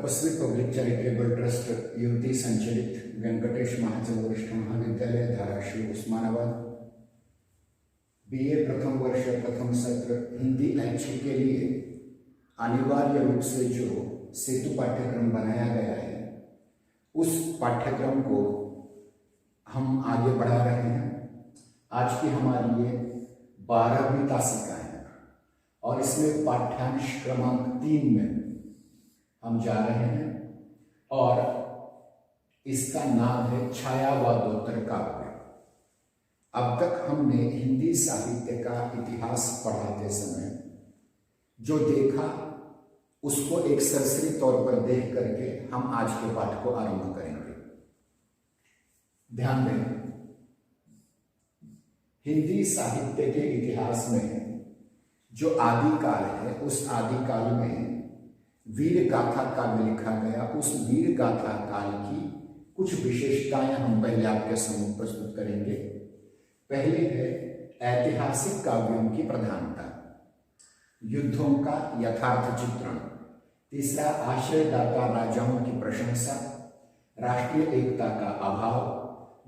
तपस्वी public charitable trust युवती संचालित वेंकटेश महाजन वरिष्ठ महाविद्यालय धाराशिव उस्मानाबाद बीए प्रथम वर्ष प्रथम सत्र हिंदी ऐच्छिक के लिए अनिवार्य रूप से जो सेतु पाठ्यक्रम बनाया गया है उस पाठ्यक्रम को हम आगे बढ़ा रहे हैं। आज की हमारी ये 12वीं तासिका है और इसमें पाठ्यांश क्रमांक 3 में हम जा रहे हैं और इसका नाम है छायावादोत्तर काव्य। अब तक हमने हिंदी साहित्य का इतिहास पढ़ाते समय जो देखा उसको एक सरसरी तौर पर देख करके हम आज के पाठ को आरंभ करेंगे। ध्यान दें, हिंदी साहित्य के इतिहास में जो आदिकाल है उस आदिकाल में वीर गाथा काव्य लिखा गया। उस वीर गाथा काल की कुछ विशेषताएं हम पहले आपके सम्मुख प्रस्तुत करेंगे। पहली है ऐतिहासिक काव्यों की प्रधानता, युद्धों का यथार्थ चित्रण। तीसरा, आश्रयदाता राजाओं की प्रशंसा, राष्ट्रीय एकता का अभाव,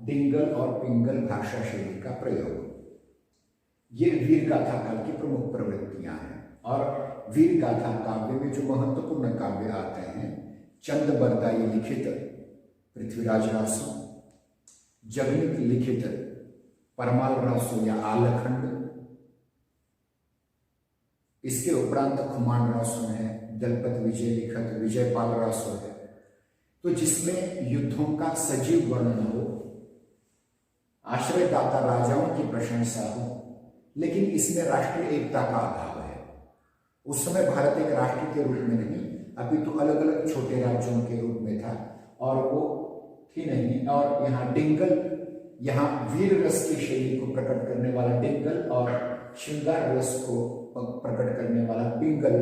डिंगल और पिंगल भाषा शैली का प्रयोग। ये वीर गाथा काल की प्रमुख प्रवृत्तियां हैं। और वीर गाथा काव्य में जो महत्वपूर्ण काव्य आते हैं, चंद बरदाई लिखित पृथ्वीराज रासो, जगनिक लिखित परमाल रासो या आलखंड, इसके उपरांत खुमान रासो है, दलपत विजय लिखित विजयपाल रासो है। तो जिसमें युद्धों का सजीव वर्णन हो, आश्रयदाता राजाओं की प्रशंसा हो, लेकिन इसमें राष्ट्रीय एकता का अभाव है। उस समय भारत एक राष्ट्र के रूप में नहीं अपितु अलग अलग छोटे राज्यों के रूप में था और वो थी नहीं। और यहाँ डिंगल, यहाँ वीर रस की शैली को प्रकट करने वाला डिंगल और श्रृंगार रस को प्रकट करने वाला पिंगल,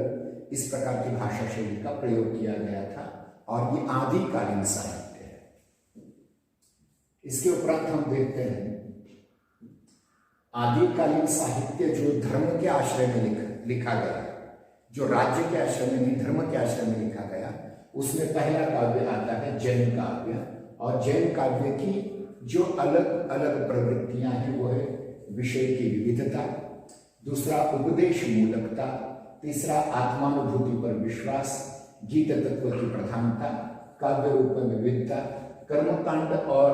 इस प्रकार की भाषा शैली का प्रयोग किया गया था और ये आदिकालीन साहित्य है। इसके उपरांत हम देखते हैं आदिकालीन साहित्य जो धर्म के आश्रय में लिखा गया, जो राज्य के आश्रय में नहीं धर्म के आश्रय में लिखा गया, उसमें पहला काव्य आता है जैन काव्य। और जैन काव्य की जो अलग अलग प्रवृत्तियां हैं वो है विषय की विविधता, दूसरा उपदेश मूलकता, तीसरा आत्मानुभूति पर विश्वास, गीत तत्व की प्रधानता, काव्य रूप में विविधता, कर्मकांड और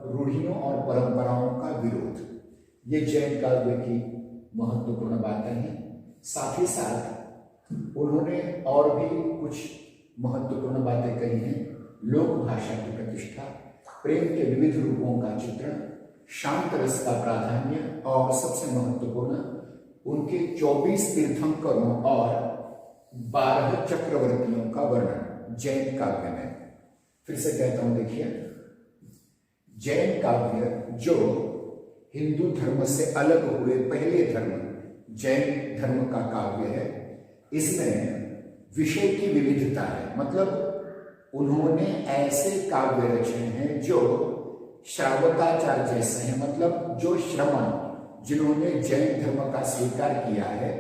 रूढ़ियों और परंपराओं का विरोध। ये जैन काव्य की महत्वपूर्ण बातें हैं। साथ ही साथ उन्होंने और भी कुछ महत्वपूर्ण बातें कही हैं। लोक भाषा की प्रतिष्ठा, प्रेम के विविध रूपों का चित्रण, शांत रस का प्राधान्य और सबसे महत्वपूर्ण उनके 24 तीर्थंकरों और 12 चक्रवर्तियों का वर्णन जैन काव्य में। फिर से कहता हूं, देखिए, जैन काव्य जो हिंदू धर्म से अलग हुए पहले धर्म जैन धर्म का काव्य है, इसमें विषय की विविधता है। मतलब उन्होंने ऐसे काव्य रचे हैं जो श्रावकाचार जैसे हैं, मतलब जो श्रमण जिन्होंने जैन धर्म का स्वीकार किया है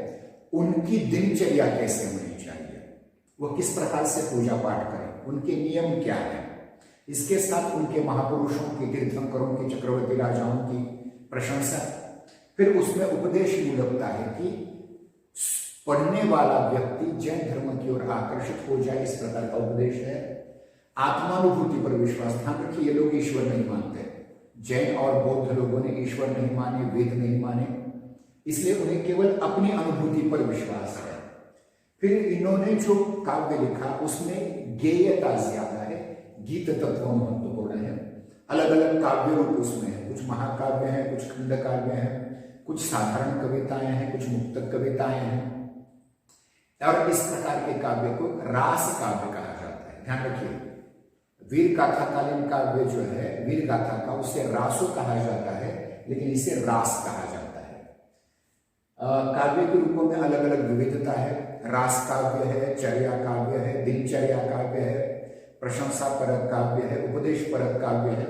उनकी दिनचर्या कैसे होनी चाहिए, वो किस प्रकार से पूजा पाठ करें, उनके नियम क्या है। इसके साथ उनके महापुरुषों की, तीर्थंकरों की, चक्रवर्ती राजाओं की प्रशंसा। फिर उसमें उपदेश मूलकता है कि पढ़ने वाला व्यक्ति जैन धर्म की ओर आकर्षित हो जाए, इस प्रकार का उपदेश है। आत्मानुभूति पर विश्वास, ध्यान रखिए ये लोग ईश्वर नहीं मानते। जैन और बौद्ध लोगों ने ईश्वर नहीं माने, वेद नहीं माने, इसलिए उन्हें केवल अपनी अनुभूति पर विश्वास है। फिर इन्होंने जो काव्य लिखा उसमें गेयता ज्यादा है, गीत तत्व महत्वपूर्ण है। अलग अलग काव्य रूप उसमें है, कुछ महाकाव्य हैं, कुछ खंड काव्य हैं, कुछ साधारण कविताएं हैं, कुछ मुक्तक कविताएं हैं। और इस प्रकार के काव्य को रास काव्य कहा जाता है। ध्यान रखिए, वीर गाथा कालीन काव्य जो है वीर गाथा का, उसे रासो कहा जाता है, लेकिन इसे रास कहा जाता है। काव्य के रूपों में अलग अलग विविधता है। रास काव्य है, चर्या काव्य है, दिनचर्या काव्य है, प्रशंसा परक काव्य है, उपदेश परक काव्य है।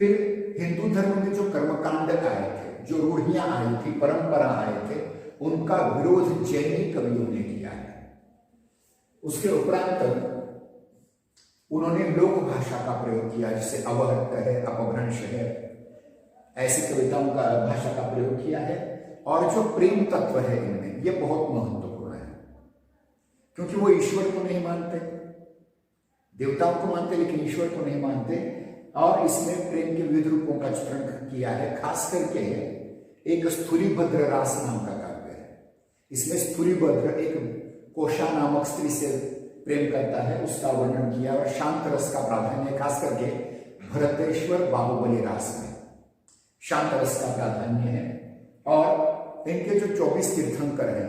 फिर हिंदू धर्म में जो कर्मकांड आए थे, जो रूढ़ियां आई थी, परंपरा आए थे, उनका विरोध जैनी कवियों ने किया है। उसके उपरांत उन्होंने लोक भाषा का प्रयोग किया, जैसे अवहट्ट है, अपभ्रंश है, ऐसी कविताओं का भाषा का प्रयोग किया है। और जो प्रेम तत्व है इनमें, ये बहुत महत्वपूर्ण है, क्योंकि वो ईश्वर को नहीं मानते, देवताओं को मानते लेकिन ईश्वर को नहीं मानते। और इसमें प्रेम के विविध रूपों का चित्रण किया है। खास करके एक स्थूलिभद्र रास नाम का काव्य है। इसमें स्थूलिभद्र एक कोशा नामक स्त्री से प्रेम करता है, उसका वर्णन किया। और शांत रस का प्राधान्य, खास करके भरतेश्वर बाहुबली रास में शांत रस का प्राधान्य है। और इनके जो 24 तीर्थंकर हैं,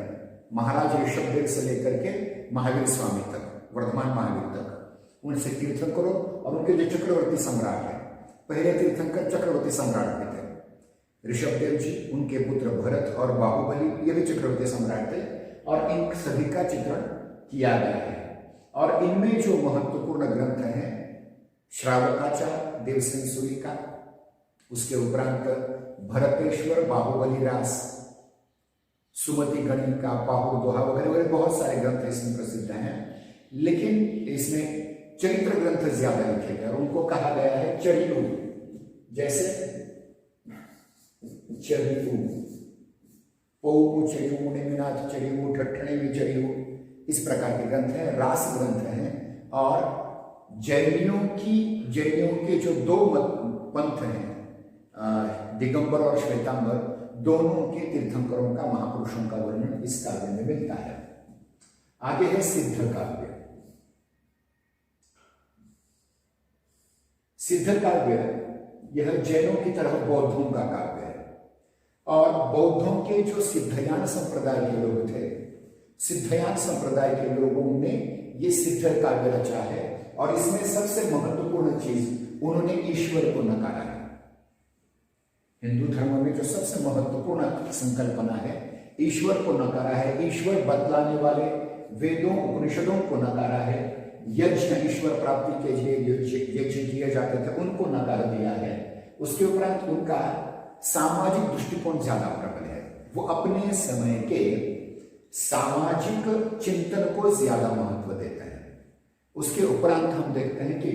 महाराज ऋषभदेव से लेकर के महावीर स्वामी तक, वर्धमान महावीर तक, उनसे तीर्थंकरों और उनके जो चक्रवर्ती सम्राट हैं, पहले तीर्थंकर चक्रवर्ती सम्राट भी थे, ऋषभदेव जी, उनके पुत्र भरत और बाहुबली, ये भी चक्रवर्ती सम्राट थे। और इन सभी का चित्रण किया गया है। और इनमें जो महत्वपूर्ण ग्रंथ हैं, श्रावकाचार देवसेन सूरी का, उसके उपरांत भरतेश्वर बाहुबली रास, सुमति गणिका, पाहुर दोहा वगैरह वगैरह बहुत सारे ग्रंथ इसमें प्रसिद्ध हैं। लेकिन इसमें चरित्र ग्रंथ ज्यादा लिखे गए और उनको कहा गया है चरियु, जैसे चरियु, पौमु चरियु, निमिनाथ चरियु, ठट्ठणे में चरियु, इस प्रकार के ग्रंथ हैं, रास ग्रंथ हैं। और जैनियों के जो दो पंथ हैं, दिगंबर और श्वेतांबर, दोनों के तीर्थंकरों का, महापुरुषों का वर्णन इस काव्य में मिलता है। आगे है सिद्ध काव्य। सिद्ध काव्य यह जैनों की तरह बौद्धों का काव्य है। और बौद्धों के जो सिद्धयान संप्रदाय के लोग थे, सिद्धयान संप्रदाय के लोगों ने ये सिद्ध काव्य रचा है। और इसमें सबसे महत्वपूर्ण चीज, उन्होंने ईश्वर को नकारा है। हिंदू धर्म में जो सबसे महत्वपूर्ण संकल्पना है, ईश्वर को नकारा है। ईश्वर बतलाने वाले वेदों उपनिषदों को नकारा है। यज्ञ, ईश्वर प्राप्ति के लिए यज्ञ किए जाते थे, उनको नकार दिया है। उसके उपरांत उनका सामाजिक दृष्टिकोण ज्यादा प्रबल है। वो अपने समय के सामाजिक चिंतन को ज्यादा महत्व देते हैं। उसके उपरांत हम देखते हैं कि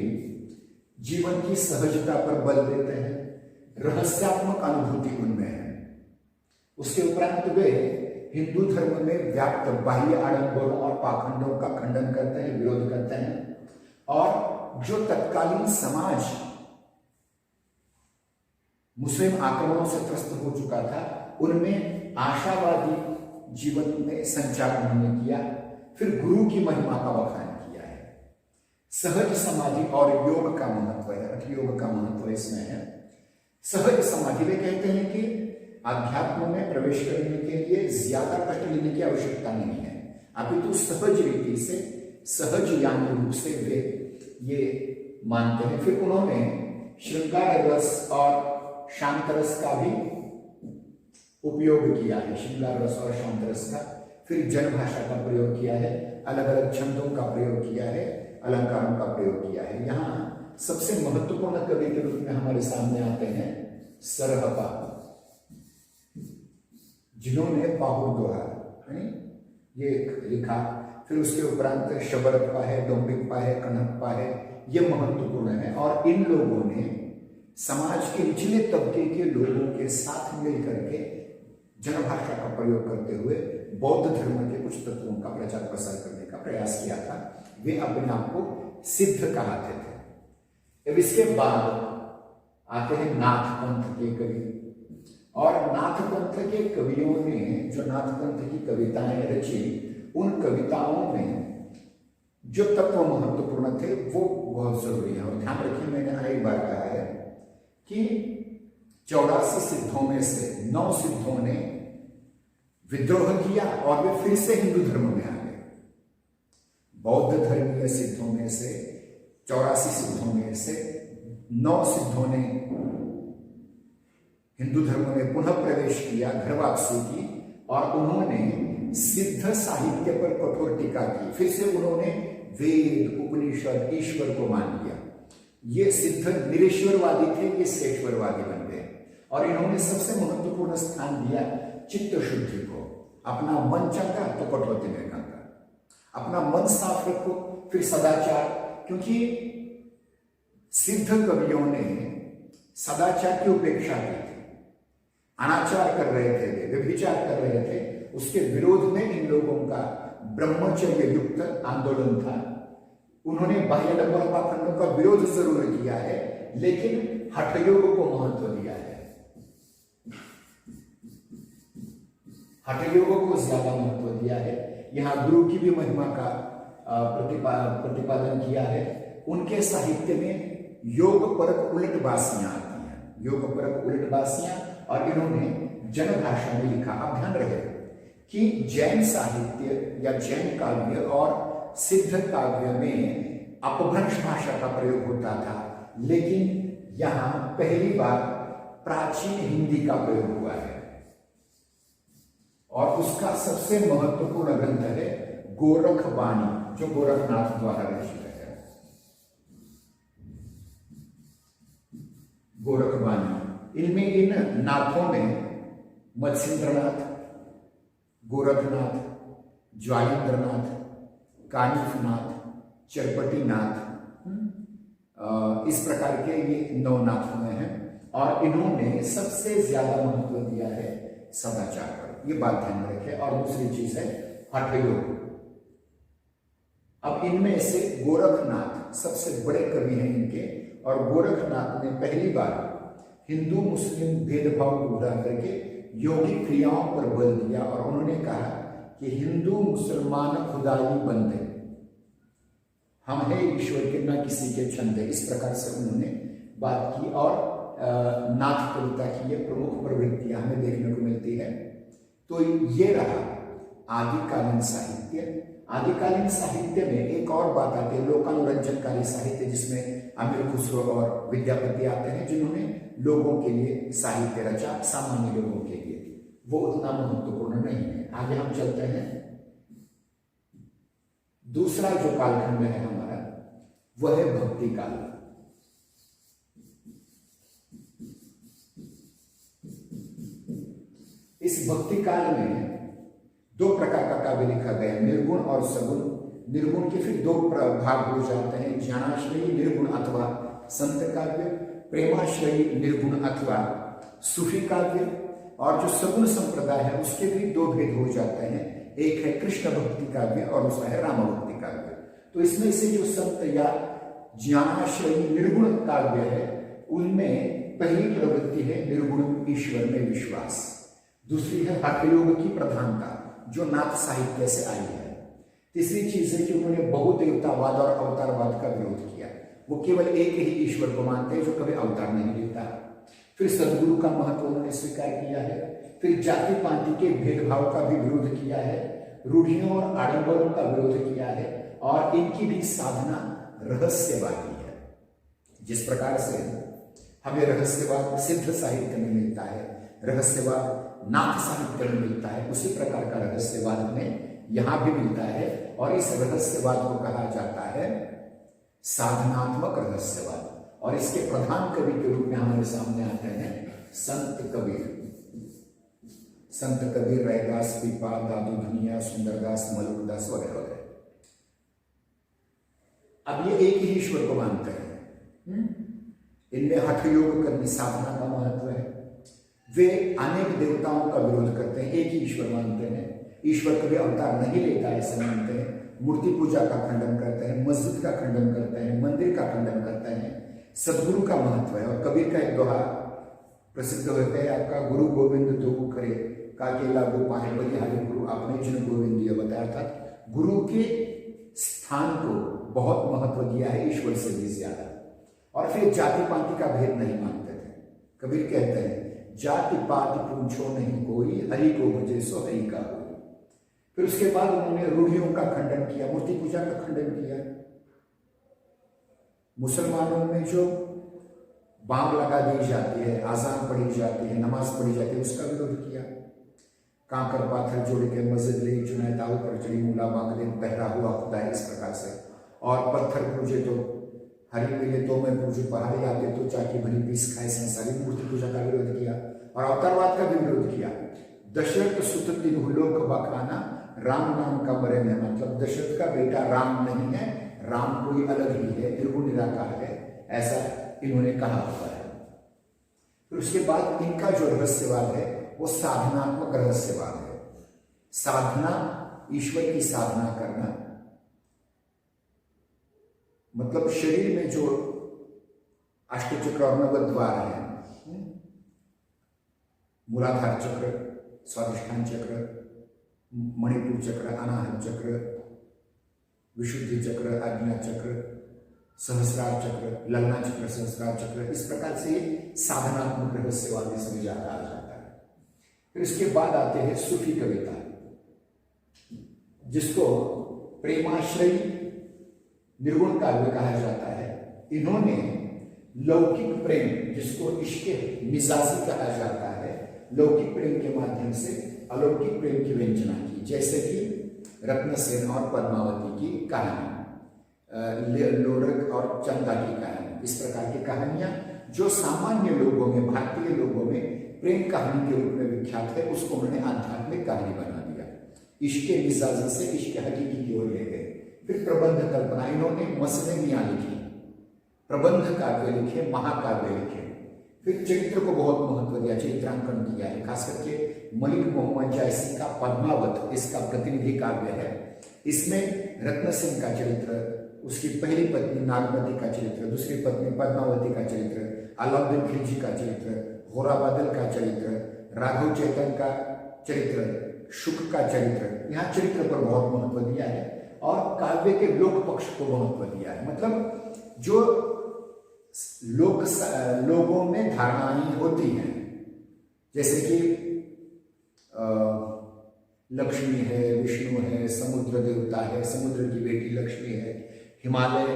जीवन की सहजता पर बल देते हैं, रहस्यात्मक अनुभूति उनमें है। उसके उपरांत वे हिंदू धर्म में व्याप्त बाह्य आडंबरों और पाखंडों का खंडन करते हैं, विरोध करते हैं। और जो तत्कालीन समाज मुस्लिम आक्रमणों से त्रस्त हो चुका था, उनमें आशावादी जीवन में संचार उन्होंने किया। फिर गुरु की महिमा का बखान किया है। सहज समाधि और योग का महत्व है, हठ योग का महत्व इसमें है। सहज समाधि, वे कहते हैं कि आध्यात्म में प्रवेश करने के लिए ज्यादा कष्ट लेने की आवश्यकता नहीं है, अपितु सहज रीति से, सहज यानी रूप से वे ये मानते हैं। फिर उन्होंने श्रृंगार रस और शांत रस का भी उपयोग किया है, श्रृंगार रस और शांत रस का। फिर जन भाषा का प्रयोग किया है, अलग अलग छंदों का प्रयोग किया है, अलंकारों का प्रयोग किया है। यहाँ सबसे महत्वपूर्ण कवि के रूप में हमारे सामने आते हैं सरहपा, जिन्होंने पाहुर दोहा ये लिखा। फिर उसके उपरांत शबरप्पा है, डोंबिप्पा है, कनप्पा है, ये महत्वपूर्ण है। और इन लोगों ने समाज के निचले तबके के लोगों के साथ मिलकर के जनभाषा का प्रयोग करते हुए बौद्ध धर्म के कुछ तत्वों का प्रचार प्रसार करने का प्रयास किया था। वे अपने आप को सिद्ध कहते थे। अब इसके बाद आते हैं नाथ पंथ के कवि। और नाथ पंथ के कवियों ने जो नाथ पंथ की कविताएं रची, उन कविताओं में जो तत्व महत्वपूर्ण थे वो बहुत जरूरी है। और ध्यान रखिए, मैंने कई बार कहा है कि 84 सिद्धों में से 9 सिद्धों ने विद्रोह किया और वे फिर से हिंदू धर्म में आ गए। बौद्ध धर्मीय सिद्धों में से 84 सिद्धों में से 9 सिद्धों ने हिंदू धर्म में पुनः प्रवेश किया, घर वापसी की, और उन्होंने सिद्ध साहित्य पर कठोर टीका की। फिर से उन्होंने वेद, उपनिषद, ईश्वर को मान लिया। ये सिद्ध निरीश्वरवादी थे, ये सेश्वरवादी बन गए। और इन्होंने सबसे महत्वपूर्ण स्थान दिया चित्त शुद्धि को। अपना मन चंगा तो कठौती में गंगा, अपना मन साफ रखो, फिर सदाचार, क्योंकि सिद्ध कवियों ने सदाचार की उपेक्षा की थी, अनाचार कर रहे थे, वे व्यभिचार कर रहे थे, उसके विरोध में इन लोगों का ब्रह्मचर्य युक्त आंदोलन था। उन्होंने बाह्याडंबर पाखंडों का विरोध जरूर किया है, लेकिन हठयोग को महत्व दिया है, हठयोग को ज्यादा महत्व दिया है। यहाँ गुरु की भी महिमा का प्रतिपादन किया है। उनके साहित्य में योग परक उलट बासियां आती हैं, योग परक उलट बासियां, और इन्होंने जनभाषा में लिखा। आप ध्यान रहे कि जैन साहित्य या जैन काव्य और सिद्ध काव्य में अपभ्रंश भाषा का प्रयोग होता था, लेकिन यहां पहली बार प्राचीन हिंदी का प्रयोग हुआ है, और उसका सबसे महत्वपूर्ण ग्रंथ है गोरखवाणी, जो गोरखनाथ द्वारा रचित है। गोरखवाणी, इनमें इन नाथों में मत्स्येंद्रनाथ, गोरखनाथ, ज्वालेंद्रनाथ, कानिफनाथ, चरपटीनाथ, इस प्रकार के ये 9 नाथ हुए हैं, और इन्होंने सबसे ज्यादा महत्व दिया है सदाचार पर। ये बात ध्यान में रखें। और दूसरी चीज है हठयोग। अब इनमें से गोरखनाथ सबसे बड़े कवि हैं इनके, और गोरखनाथ ने पहली बार हिंदू मुस्लिम भेदभाव को भुला करके योगिक क्रियाओं पर बल दिया, और उन्होंने कहा कि हिंदू मुसलमान खुदाई बंदे, हम है ईश्वर के ना किसी के छंदे, इस प्रकार से उन्होंने बात की। और नाथ कविता की ये प्रमुख प्रवृत्तियां हमें देखने को मिलती है। तो ये रहा आदिकालीन साहित्य। आदिकालीन साहित्य में एक और बात आती है, लोकानुरंजनकारी साहित्य, जिसमें अमीर खुसरो और विद्यापति आते हैं, जिन्होंने लोगों के लिए साहित्य रचा, सामान्य लोगों के लिए। वो उतना महत्वपूर्ण नहीं है। आगे हम चलते हैं। दूसरा जो कालखंड है हमारा, वह है भक्ति काल। इस भक्ति काल में 2 प्रकार का काव्य लिखा गया, निर्गुण और सगुण। निर्गुण के फिर 2 भाग हो जाते हैं, ज्ञानाश्रयी निर्गुण अथवा संत काव्य, प्रेमाश्रयी निर्गुण अथवा सूफी काव्य। और जो सगुण संप्रदाय है उसके भी 2 भेद हो जाते हैं, एक है कृष्ण भक्ति काव्य और दूसरा है राम भक्ति काव्य। तो इसमें से जो संत या ज्ञानाश्रयी निर्गुण काव्य है, उनमें पहली प्रवृत्ति है निर्गुण ईश्वर में विश्वास, दूसरी है हठयोग की प्रधानता, जो नाथ साहित्य से आई है। तीसरी चीज है कि उन्होंने बहुदेवतावाद और अवतारवाद का विरोध किया। वो केवल एक ही ईश्वर को मानते हैं, जो कभी अवतार नहीं लेता। फिर सदगुरु का महत्व उन्होंने स्वीकार किया है। फिर जाति पाति के भेदभाव का भी विरोध किया है, रूढ़ियों और आडंबरों का विरोध किया है, और इनकी भी साधना रहस्यवादी है। जिस प्रकार से हमें रहस्यवाद सिद्ध साहित्य में मिलता है, रहस्यवाद नाथ साहित्य में मिलता है, उसी प्रकार का रहस्यवाद हमें यहां भी मिलता है। और इस रहस्यवाद को कहा जाता है साधनात्मक रहस्यवाद। और इसके प्रधान कवि के रूप में हमारे सामने आते हैं संत कबीर। संत कबीर, रैदास, पीपा, दादू धुनिया, सुंदरदास, मलुकदास वगैरह वगैरह। अब ये एक ही ईश्वर को मानते हैं। इनमें हठयोग करनी, साधना का महत्व है। वे अनेक देवताओं का विरोध करते हैं, एक ही ईश्वर मानते हैं। ईश्वर कभी अवतार नहीं लेता ऐसा मानते हैं। मूर्ति पूजा का खंडन करते हैं, मस्जिद का खंडन करते हैं, मंदिर का खंडन करते हैं। सदगुरु का महत्व है। और कबीर का एक दोहा प्रसिद्ध होता है आपका, गुरु गोविंद दो करे काकेला गो पाए बलिहारी गुरु, आपने जिन गोविंद ये बताया था। गुरु के स्थान को बहुत महत्व दिया है, ईश्वर से भी ज्यादा। और फिर जाति पाति का भेद नहीं मानते थे। कबीर कहते हैं जाति पाति पूछो नहीं कोई, हरि को भजे सो हरि का होई। फिर उसके बाद उन्होंने रूढ़ियों का खंडन किया, मूर्ति पूजा का खंडन किया। मुसलमानों में जो बांग लगा दी जाती है, आजान पढ़ी जाती है, नमाज पढ़ी जाती है, उसका विरोध किया। कांकर पाथर जोड़ के मस्जिद ले चुनाए दाऊ पर चढ़ी मूला बांगले पहरा हुआ खुदा है, इस प्रकार से। और पत्थर पूजे तो हरी मिले तो मैं पूजू, पहाड़ी आते तो चाकी भरी पीस खाए, संसारी मूर्ति पूजा का विरोध किया। और अवतारवाद का भी विरोध किया। दशरथ सुत तीन लोक बखाना, राम नाम का मरे में, मतलब दशरथ का बेटा राम नहीं है, राम कोई अलग ही है, निर्गुण निराकार है, ऐसा इन्होंने कहा हुआ है। फिर उसके बाद इनका जो रहस्यवाद है वो साधनात्मक रहस्यवाद है। साधना, ईश्वर की साधना करना, मतलब शरीर में जो अष्टचक्र और नवद्वार है, मूलाधार चक्र, स्वाधिष्ठान चक्र, मणिपुर चक्र, अनाहत चक्र, विशुद्धि चक्र, आज्ञा चक्र, सहस्रार चक्र, लग्ना चक्र, सहस्रार चक्र, इस प्रकार से साधनात्मक रहस्यवाद में समझा जाता है। फिर इसके बाद आते हैं सूफी कविता, जिसको प्रेमाश्रयी निर्गुण काव्य कहा जाता है। इन्होंने लौकिक प्रेम, जिसको इश्के मिजाजी कहा जाता है, लौकिक प्रेम के माध्यम से अलौकिक प्रेम की व्यंजना की, जैसे कि रत्नसेन और पद्मावती की कहानी, लोरक और चंदा की कहानी, इस प्रकार की कहानियां जो सामान्य लोगों में, भारतीय लोगों में प्रेम कहानी के रूप में विख्यात है, उसको उन्होंने आध्यात्मिक कहानी बना दिया। इश्के मिजाजी से इश्के हकीकी की ओर ले गए। फिर प्रबंध कल्पना, इन्होंने मसनवियां लिखी, प्रबंध काव्य लिखे, महाकाव्य लिखे। फिर चरित्र को बहुत महत्व दिया, चरित्रांकन किया है, खास करके मलिक मोहम्मद जायसी का पद्मावत इसका प्रतिनिधि काव्य है। इसमें रत्नसेन का चरित्र, उसकी पहली पत्नी नागमती का चरित्र, दूसरी पत्नी पद्मावती का चरित्र, अलाउद्दीन खिलजी का चरित्र, घोराबादल का चरित्र, राघव चेतन का चरित्र, शुक का चरित्र, यहाँ चरित्र पर बहुत महत्व दिया है और काव्य के लोक पक्ष को महत्व दिया है। मतलब जो लोगों में धारणाएं होती हैं, जैसे कि लक्ष्मी है, विष्णु है, समुद्र देवता है, समुद्र की बेटी लक्ष्मी है, हिमालय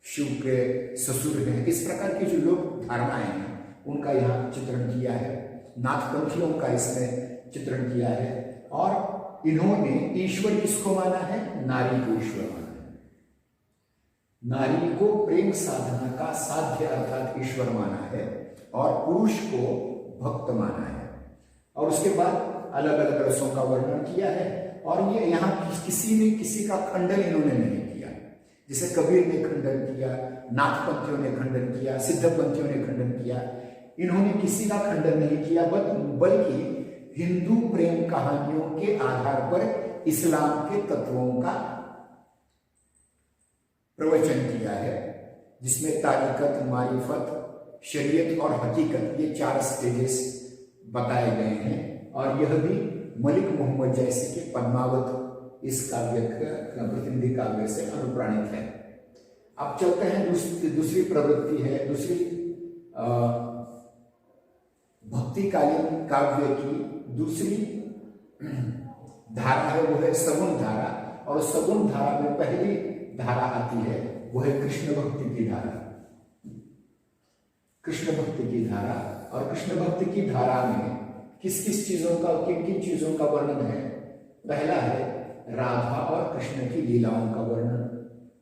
शिव के ससुर हैं, इस प्रकार की जो लोग धारणाएं हैं उनका यहाँ चित्रण किया है। नाथपंथियों का इसमें चित्रण किया है। और इन्होंने ईश्वर किसको माना है? नारी को ईश्वर माना है। नारी को प्रेम साधना का साध्य अर्थात ईश्वर माना है और पुरुष को भक्त माना है। और उसके बाद अलग अलग रसों का वर्णन किया है और ये यहाँ किसी ने किसी का खंडन इन्होंने नहीं किया। जैसे कबीर ने खंडन किया, नाथपंथियों ने खंडन किया, सिद्धपंथियों ने खंडन किया, इन्होंने किसी का खंडन नहीं किया, बल्कि हिंदू प्रेम कहानियों के आधार पर इस्लाम के तत्वों का प्रवचन किया है, जिसमें तारीकत, मारिफत, शरीयत और हकीकत, ये 4 स्टेजेस बताए गए हैं। और यह भी मलिक मोहम्मद जैसी के पद्मावत इस काव्य का प्रतिनिधि काव्य से अनुप्राणित है। अब चलते हैं दूसरी प्रवृत्ति है, दूसरी भक्तिकालीन काव्य की दूसरी धारा है, वो है सगुण धारा। और सगुण धारा में पहली धारा आती है, वो है कृष्ण भक्ति की धारा। कृष्ण भक्ति की धारा, और कृष्ण भक्ति की धारा में किस किस चीजों का, किन किन चीजों का वर्णन है? पहला है राधा और कृष्ण की लीलाओं का वर्णन,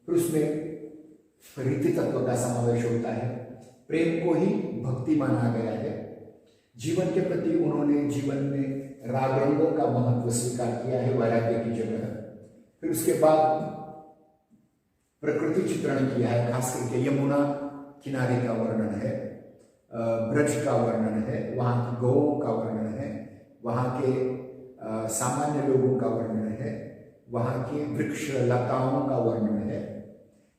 फिर उसमें रीति तत्व का समावेश होता है। प्रेम को ही भक्ति माना गया है। जीवन के प्रति उन्होंने जीवन में राग रंगों का महत्व स्वीकार किया है वैराग्य की जगह। फिर उसके बाद प्रकृति चित्रण किया है, खास करके यमुना किनारे का वर्णन है, ब्रज का वर्णन है, वहाँ की गौओं का वर्णन है, वहाँ के सामान्य लोगों का वर्णन है, वहाँ के वृक्ष लताओं का वर्णन है।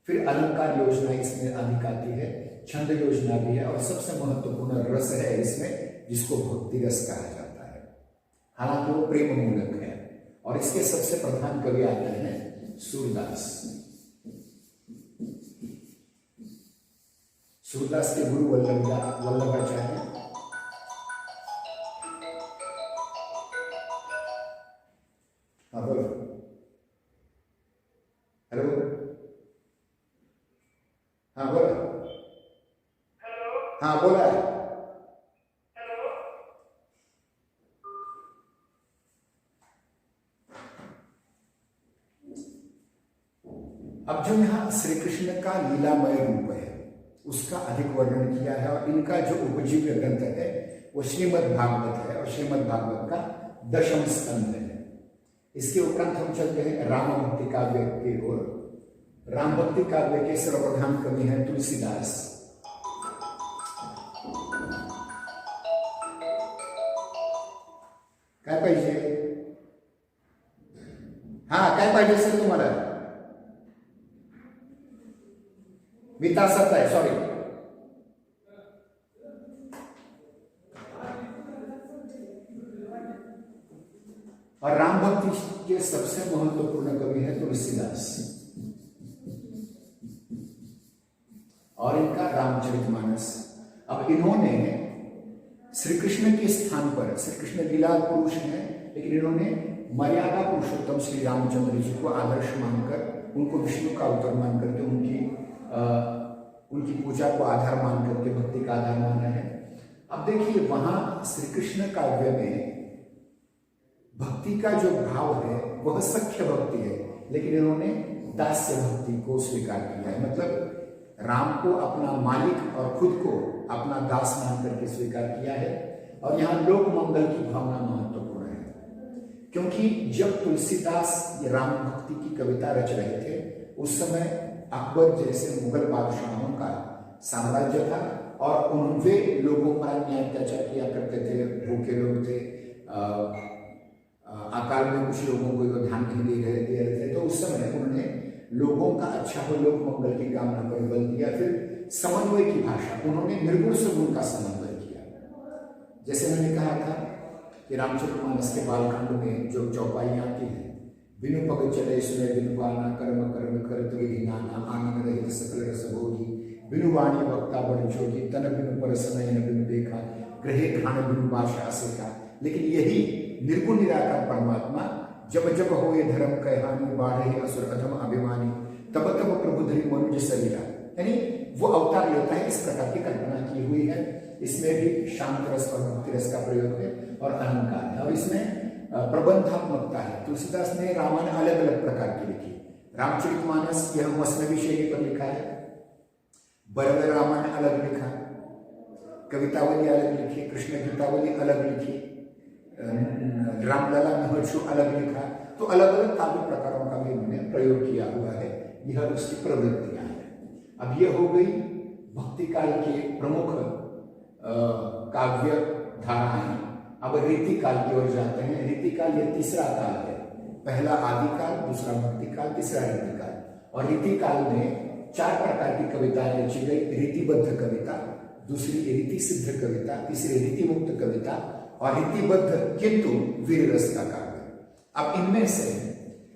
फिर अलंकार योजना इसमें अधिक आती है, छंद योजना भी है, और सबसे महत्वपूर्ण रस है इसमें, जिसको भक्ति रस कहा जाता है। हालांकि वो प्रेम मूलक है। और इसके सबसे प्रधान कवि आते हैं सूरदास। सूरदास के गुरु वल्लभाचार्य। हाँ बोलो। हेलो। हाँ बोलो। हाँ बोला। अब जो यहाँ श्री कृष्ण का लीलामय रूप है उसका अधिक वर्णन किया है। और इनका जो उपजीव्य ग्रंथ है वो श्रीमद् भागवत है, और श्रीमद् भागवत का 10वां स्कंद है। इसके उपरांत हम चलते हैं राम भक्ति काव्य की ओर। राम भक्ति काव्य के सर्वप्रधान कवि हैं तुलसीदास। काय पाहिजे? हाँ, काय पाहिजे सर तुम्हाला? मी तासात आहे, सॉरी। और राम भक्ति के सबसे महत्वपूर्ण कवि है तुलसीदास, और इनका रामचरितमानस। अब इन्होंने श्री कृष्ण के स्थान पर, श्री कृष्ण लीला पुरुष हैं, लेकिन इन्होंने मर्यादा पुरुषोत्तम श्री रामचंद्र जी को आदर्श मानकर, उनको विष्णु का अवतार मान करके, उनकी पूजा को आधार मान करके भक्ति का आधार माना है। अब देखिए, वहां श्री कृष्ण काव्य में भक्ति का जो भाव है वह सख्य भक्ति है, लेकिन इन्होंने दास्य भक्ति को स्वीकार किया है। मतलब राम को अपना मालिक और खुद को अपना दास मान करके स्वीकार किया है। और यहाँ लोक मंगल की भावना महत्वपूर्ण है, क्योंकि जब तुलसीदास ये राम भक्ति की कविता रच रहे थे, उस समय अकबर जैसे मुगल बादशाहों का साम्राज्य था, और उनके लोगों पर अन्याय अत्याचार किया करते थे। भूखे लोग थे, अकाल में कुछ लोगों को ध्यान नहीं दे रहे थे, तो उस समय उन्होंने लोगों का अच्छा हो, लोक मंगल की कामना पर बल दिया। फिर समन्वय की भाषा, उन्होंने निर्गुण से गुण का समन्वय किया। जैसे मैंने कहा था कि रामचरितमानस के बालकांड में जो चौपाई आती है, बिनु पग चले सुने बिनु बाना, कर्म कर्म करत विधि नाना, आनंद रहित सकल रस भोगी, बिनु वाणी वक्ता बड़ जोगी, तन बिनु परस नयन बिनु देखा, ग्रहे खान बिनु भाषा सीखा। लेकिन यही निर्गुण निराकार परमात्मा जब जब हो ये धर्म कहहानी, बाढ़े असुर अधम अभिमानी, तब तब प्रभु धरी मनुज शरीरा, यानी वो अवतार लेता है। इस प्रकार की कल्पना की हुई है। इसमें भी शांत रस और भक्ति रस का प्रयोग है और अलंकार है, और इसमें प्रबंधात्मकता है। तुलसीदास ने रामायण अलग अलग प्रकार की लिखी। रामचरितमानस यह मसनवी शैली पर लिखा है, बरबर रामायण अलग लिखा, कवितावली अलग लिखी, कृष्ण गीतावली अलग लिखी, रामलला महर्षि अलग लिखा। तो अलग अलग काव्य प्रकारों का भी उन्होंने प्रयोग किया हुआ है। यह उसकी प्रवृत्तियां हैं। अब यह हो गई भक्ति काल की प्रमुख काव्य धाराएं। अब रीति काल की ओर जाते हैं। रीति काल ये तीसरा काल है। पहला आदि काल, दूसरा भक्ति काल, तीसरा रीति काल। और रीति काल में 4 प्रकार की कविताएं रची गई। रीतिबद्ध कविता, दूसरी रीति सिद्ध कविता, तीसरी रीति मुक्त कविता, और रीतिबद्ध किंतु वीर रस का काव्य। अब इनमें से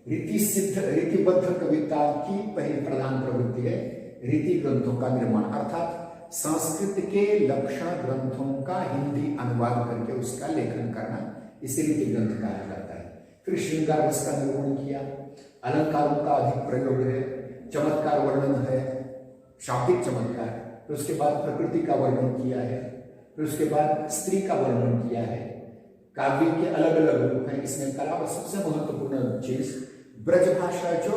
रीति सिद्ध रीतिबद्ध कविता की पहली प्रधान प्रवृत्ति है रीति ग्रंथों का निर्माण, अर्थात संस्कृत के लक्षण ग्रंथों का हिंदी अनुवाद करके उसका लेखन करना, इसे रीति ग्रंथ कहा जाता है। फिर श्रृंगार रस का निर्माण किया, अलंकारों का अधिक प्रयोग है, चमत्कार वर्णन है, शाब्दिक चमत्कार। फिर उसके बाद प्रकृति का वर्णन किया है, फिर उसके बाद स्त्री का वर्णन किया है। काव्य के अलग अलग रूप हैं इसमें कला। और सबसे महत्वपूर्ण चीज ब्रज भाषा, जो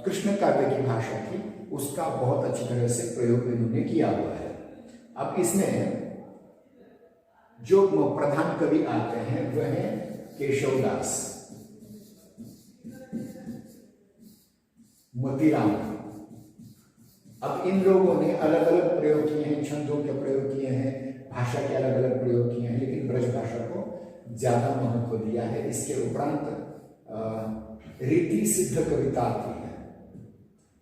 कृष्ण काव्य की भाषा थी, उसका बहुत अच्छी तरह से प्रयोग इन्होंने किया हुआ है। अब इसमें जो प्रधान कवि आते हैं वह है केशवदास, मोतीराम। अब इन लोगों ने अलग अलग प्रयोग किए हैं, छंदों के प्रयोग किए हैं, भाषा के अलग अलग प्रयोग किए हैं, लेकिन ब्रज भाषा को ज्यादा महत्व दिया है। इसके उपरांत रीति सिद्ध कविता आती है,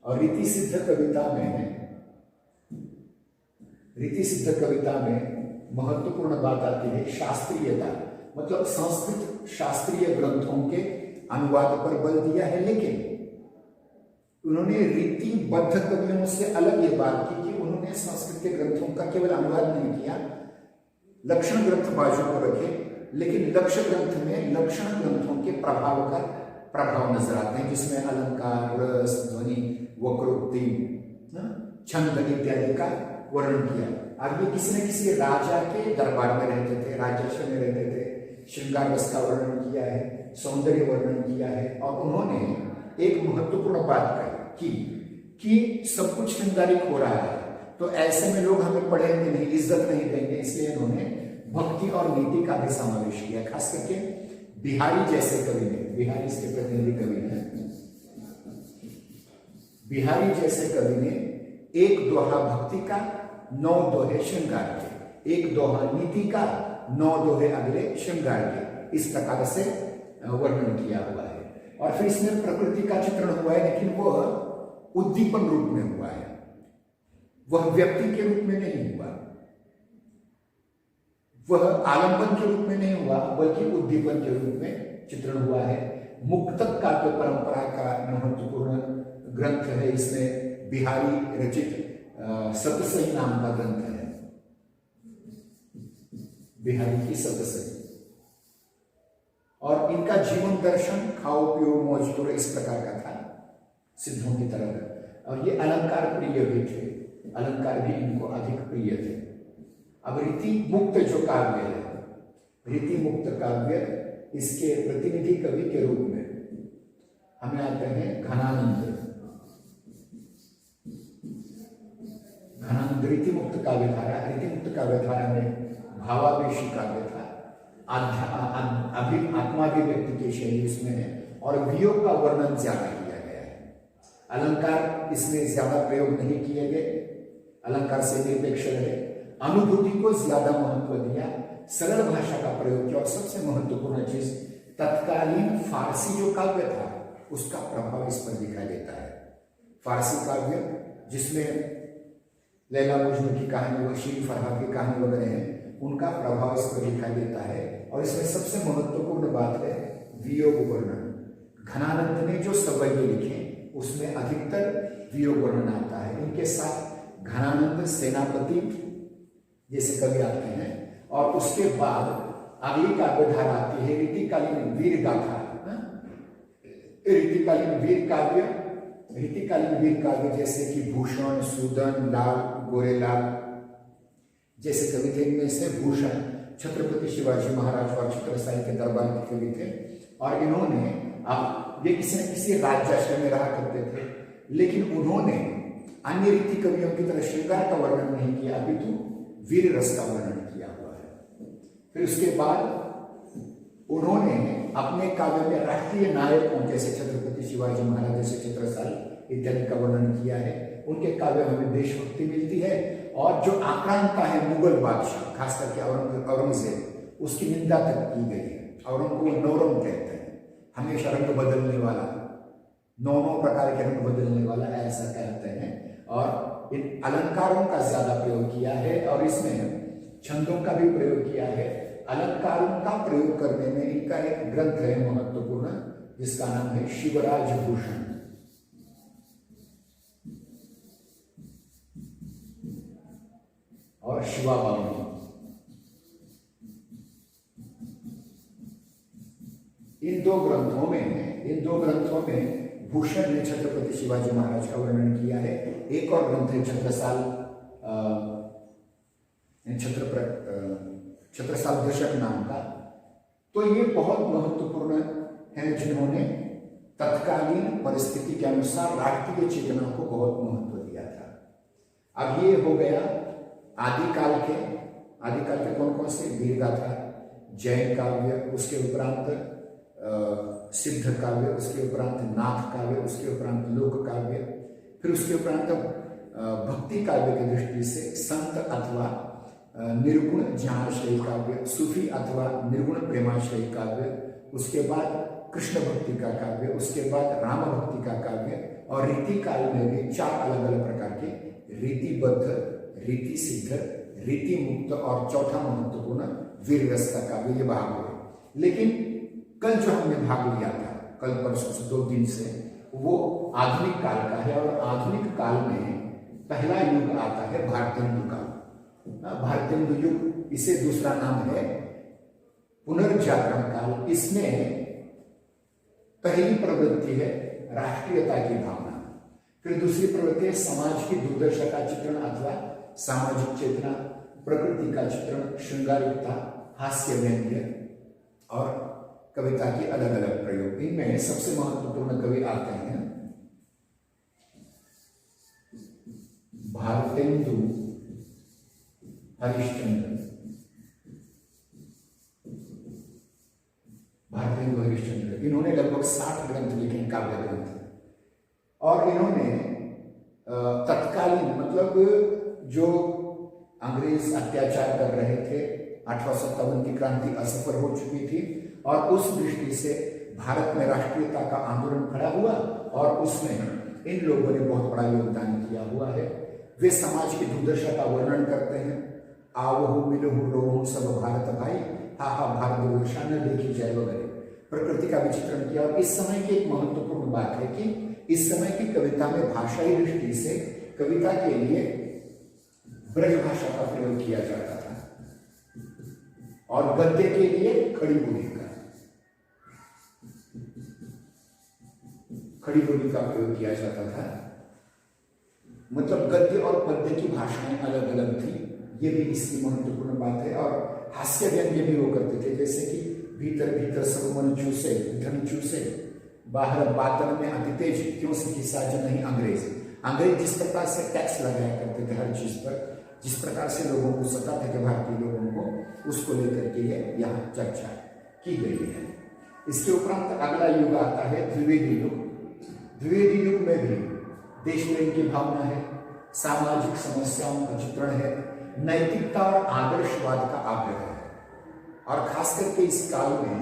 और रीति सिद्ध कविता में महत्वपूर्ण बात आती है शास्त्रीयता। मतलब संस्कृत शास्त्रीय ग्रंथों के अनुवाद पर बल दिया है, लेकिन उन्होंने रीतिबद्ध कवियों से अलग ये बात की कि उन्होंने संस्कृत के ग्रंथों का केवल अनुवाद नहीं किया, लक्षण ग्रंथ बाजू को रखे, लेकिन लक्ष्य ग्रंथ में लक्षण ग्रंथों के प्रभाव नजर आते हैं, जिसमें अलंकार, रस, ध्वनि, वक्रोक्ति, छंद इत्यादि का वर्णन किया। अब ये किसी न किसी राजा के दरबार में रहते थे, राजस्व में रहते थे, श्रृंगार रस का वर्णन किया है, सौंदर्य वर्णन किया है। और उन्होंने एक महत्वपूर्ण बात कही कि सब कुछ श्रृंगारिक हो रहा है, तो ऐसे में लोग हमें पढ़ेंगे नहीं, इज्जत नहीं देंगे, इसलिए इन्होंने भक्ति और नीति का भी समावेश किया। खास करके बिहारी जैसे कवि ने, बिहारी इसके प्रतिनिधि कवि हैं, बिहारी जैसे कवि ने एक दोहा भक्ति का, 9 दोहे श्रृंगार के, एक दोहा नीति का, 9 दोहे अगले श्रृंगार के, इस प्रकार से वर्णन किया हुआ है। और फिर इसमें प्रकृति का चित्रण हुआ है, लेकिन वह उद्दीपन रूप में हुआ है, वह व्यक्ति के रूप में नहीं हुआ, वह आलंबन के रूप में नहीं हुआ, बल्कि उद्दीपन के रूप में चित्रण हुआ है। मुक्तक काव्य परंपरा का महत्वपूर्ण ग्रंथ है, इसमें बिहारी रचित सतसई नाम का ग्रंथ है, बिहारी की सतसई। और इनका जीवन दर्शन खाओ पियो मौज करो इस प्रकार का था, सिद्धों की तरह। और ये अलंकार प्रिय भी थे, अलंकार भी इनको अधिक प्रिय थे। अब रीति मुक्त जो काव्य है, रीति मुक्त काव्य, इसके प्रतिनिधि कवि के रूप में हमें आते हैं घनानंद। घनानंद रीति मुक्त काव्यधारा, रीति मुक्त काव्यधारा में भावावेशी काव्य था, आत्माभिव्यक्ति की शैली इसमें है, और वियोग का वर्णन ज्यादा किया गया है। अलंकार इसमें ज्यादा प्रयोग नहीं किए गए, अलंकार से निरपेक्ष रहे, अनुभूति को ज्यादा महत्व दिया, सरल भाषा का प्रयोग किया। और सबसे महत्वपूर्ण चीज, तत्कालीन फारसी जो काव्य था उसका प्रभाव इस पर दिखाई देता है। फारसी काव्य जिसमें लैला मजनू की कहानी, वशीम फरहाद की कहानी वगैरह है, उनका प्रभाव इस पर दिखाई देता है। और इसमें सबसे महत्वपूर्ण बात है वियोग वर्णन। घनानंद ने जो सवैये लिखे उसमें अधिकतर वियोग वर्णन आता है। इनके साथ घनानंद सेनापति जैसे कवि आते हैं, और उसके बाद अगली काव्यधारा आती है रीतिकालीन वीर गाथा, रीतिकालीन वीर काव्य। रीतिकालीन वीर काव्य जैसे कि भूषण, सूदन, लाल, गोरेलाल जैसे कवि थे। इनमें से भूषण छत्रपति शिवाजी महाराज और छत्रसाल के दरबार के कवि थे, और इन्होंने, अब ये किसी न किसी राज्याश्रम में रहा करते थे, लेकिन उन्होंने अन्य रीति कवियों की तरह श्रृंगार का वर्णन नहीं किया, अपितु वीर रस का वर्णन किया हुआ है। फिर उसके बाद उन्होंने अपने काव्य में राष्ट्रीय नायकों जैसे छत्रपति शिवाजी महाराज जैसे छत्रसाल इत्यादि का वर्णन किया है। उनके काव्य में देशभक्ति मिलती है, और जो आक्रांता है मुगल बादशाह, खास करके औरंगजेब, उसकी निंदा तक की गई है। औरंग को नौरंग कहते हैं, हमेशा रंग बदलने वाला, 9 प्रकार के रंग बदलने वाला, ऐसा कहते हैं। और इन अलंकारों का ज्यादा प्रयोग किया है, और इसमें छंदों का भी प्रयोग किया है। अलंकारों का प्रयोग करने में इनका एक ग्रंथ है महत्वपूर्ण, जिसका नाम है शिवराज भूषण। और शिवाबाई, इन दो ग्रंथों में भूषण ने छत्रपति शिवाजी महाराज का वर्णन किया है। एक और ग्रंथ है छत्रसाल दशक नाम का। तो ये बहुत महत्वपूर्ण है, जिन्होंने तत्कालीन परिस्थिति के अनुसार राष्ट्रीय चेतना को बहुत महत्व दिया था। अब ये हो गया आदिकाल के कौन कौन से? वीर गाथा, जैन काव्य, उसके उपरांत सिद्ध काव्य, उसके उपरांत नाथ काव्य, उसके उपरांत लोक काव्य, फिर उसके उपरांत भक्ति काव्य की दृष्टि से संत अथवा निर्गुण ज्ञानाश्रयी काव्य, सूफी अथवा निर्गुण प्रेमाश्रयी काव्य, उसके बाद कृष्ण भक्ति का काव्य, उसके बाद राम भक्ति का काव्य, और रीति काल में भी 4 अलग अलग प्रकार के रीतिबद्ध, रीति सिद्ध, रीति मुक्त, और चौथा महत्वपूर्ण वीर रस का काव्य, ये भाग हुए। लेकिन कल जो हमने भाग लिया था, कल परसों से 2 दिन से, वो आधुनिक काल का है। और आधुनिक काल में पहला युग आता है भारतेंदु का। भारतेंदु युग, इसे दूसरा नाम है पुनर्जागरण काल। इसमें पहली प्रवृत्ति है राष्ट्रीयता की भावना, फिर दूसरी प्रवृत्ति है समाज की दुर्दशा का चित्रण अथवा सामाजिक चेतना, प्रकृति का चित्रण, श्रृंगारिकता, हास्य व्यंग्य और कविता की अलग अलग प्रयोग। इनमें सबसे महत्वपूर्ण कवि आते हैं भारतेंदु हरिश्चंद्र। भारतेंदु हरिश्चंद्र, इन्होंने लगभग 60 ग्रंथ लिखे, काव्य ग्रंथ, और इन्होंने तत्कालीन, मतलब जो अंग्रेज अत्याचार कर रहे थे, 1857 की क्रांति असफल हो चुकी थी और उस दृष्टि से भारत में राष्ट्रीयता का आंदोलन खड़ा हुआ और उसमें इन लोगों ने बहुत बड़ा योगदान किया हुआ है। वे समाज की दुर्दशा का वर्णन करते हैं। आवहु मिलहु रोहु सब भारत भाई, हा हा भारत दुर्दशा न देखी जाए वगैरह प्रकृति का विचित्रण किया। और इस समय की एक महत्वपूर्ण बात है कि इस समय की कविता में भाषाई दृष्टि से कविता के लिए ब्रज भाषा का प्रयोग किया जाता था और गद्य के लिए खड़ी बोली का प्रयोग किया जाता था। मतलब गद्य और पद्य की भाषाएं अलग अलग थी, ये भी इसकी महत्वपूर्ण बात है। और हास्य व्यंग्य भी वो करते थे, जैसे कि भीतर भीतर सब मन चूसे धन चूसे, बाहर बातन में अति तेज क्यों से साज नहीं अंग्रेज जिस प्रकार से टैक्स लगाया करते थे हर चीज पर, जिस प्रकार से लोगों को सताते थे भारतीय लोगों को, उसको लेकर के यहाँ चर्चा की गई है। इसके उपरांत अगला युग आता है द्विवेदी युग। द्विवेदी युग में भी देश प्रेम की भावना है, सामाजिक समस्याओं का चित्रण है, नैतिकता और आदर्शवाद का आग्रह है। और खास करके इस काल में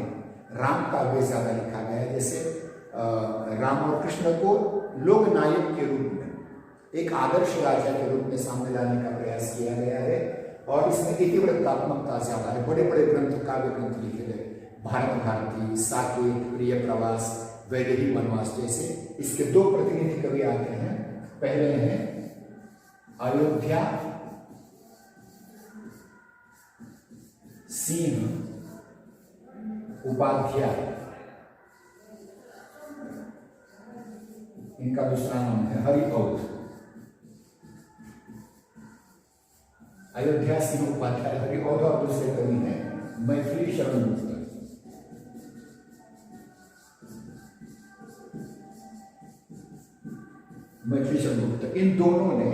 राम काव्य ज्यादा लिखा गया है। जैसे राम और कृष्ण को लोक नायक के रूप में, एक आदर्श राजा के रूप में सामने लाने का प्रयास किया गया है और इसमें इतिवृत्तात्मकता ज्यादा है। बड़े बड़े ग्रंथ, काव्य ग्रंथ लिखे गए, भारत भारती, साकेत, प्रिय प्रवास, वैदेही वनवास जैसे। इसके दो प्रतिनिधि कवि आते हैं। पहले हैं अयोध्या सिंह उपाध्याय, इनका दूसरा नाम है हरिऔध। अयोध्या सिंह उपाध्याय हरिऔध और दूसरे कवि हैं मैथिली शरण गुप्त। मैथिली शरण गुप्त, इन दोनों ने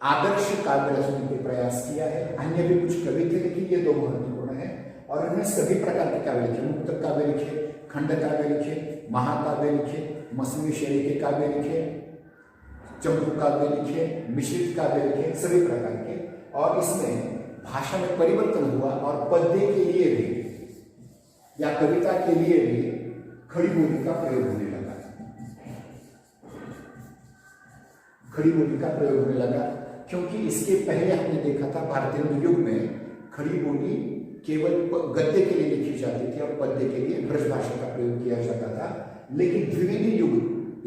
आदर्श काव्य रचने के प्रयास किया है। अन्य भी कुछ कवि थे लेकिन ये दो महत्वपूर्ण है और इन्हें सभी प्रकार के काव्य लिखे, मुक्त काव्य लिखे, खंड काव्य लिखे, महाकाव्य लिखे, मसनवी शैली के काव्य लिखे, चंपू काव्य लिखे, मिश्रित काव्य लिखे, सभी प्रकार के। और इसमें भाषा में परिवर्तन हुआ और पद्य के लिए भी या कविता के लिए भी खड़ी बोली का प्रयोग होने लगा। खड़ी बोली का प्रयोग होने लगा क्योंकि इसके पहले हमने देखा था भारतीय युग में खड़ी बोली केवल गद्य के लिए लिखी जाती थी और पद्य के लिए ब्रज भाषा का प्रयोग किया जाता था। लेकिन द्विवेदी युग,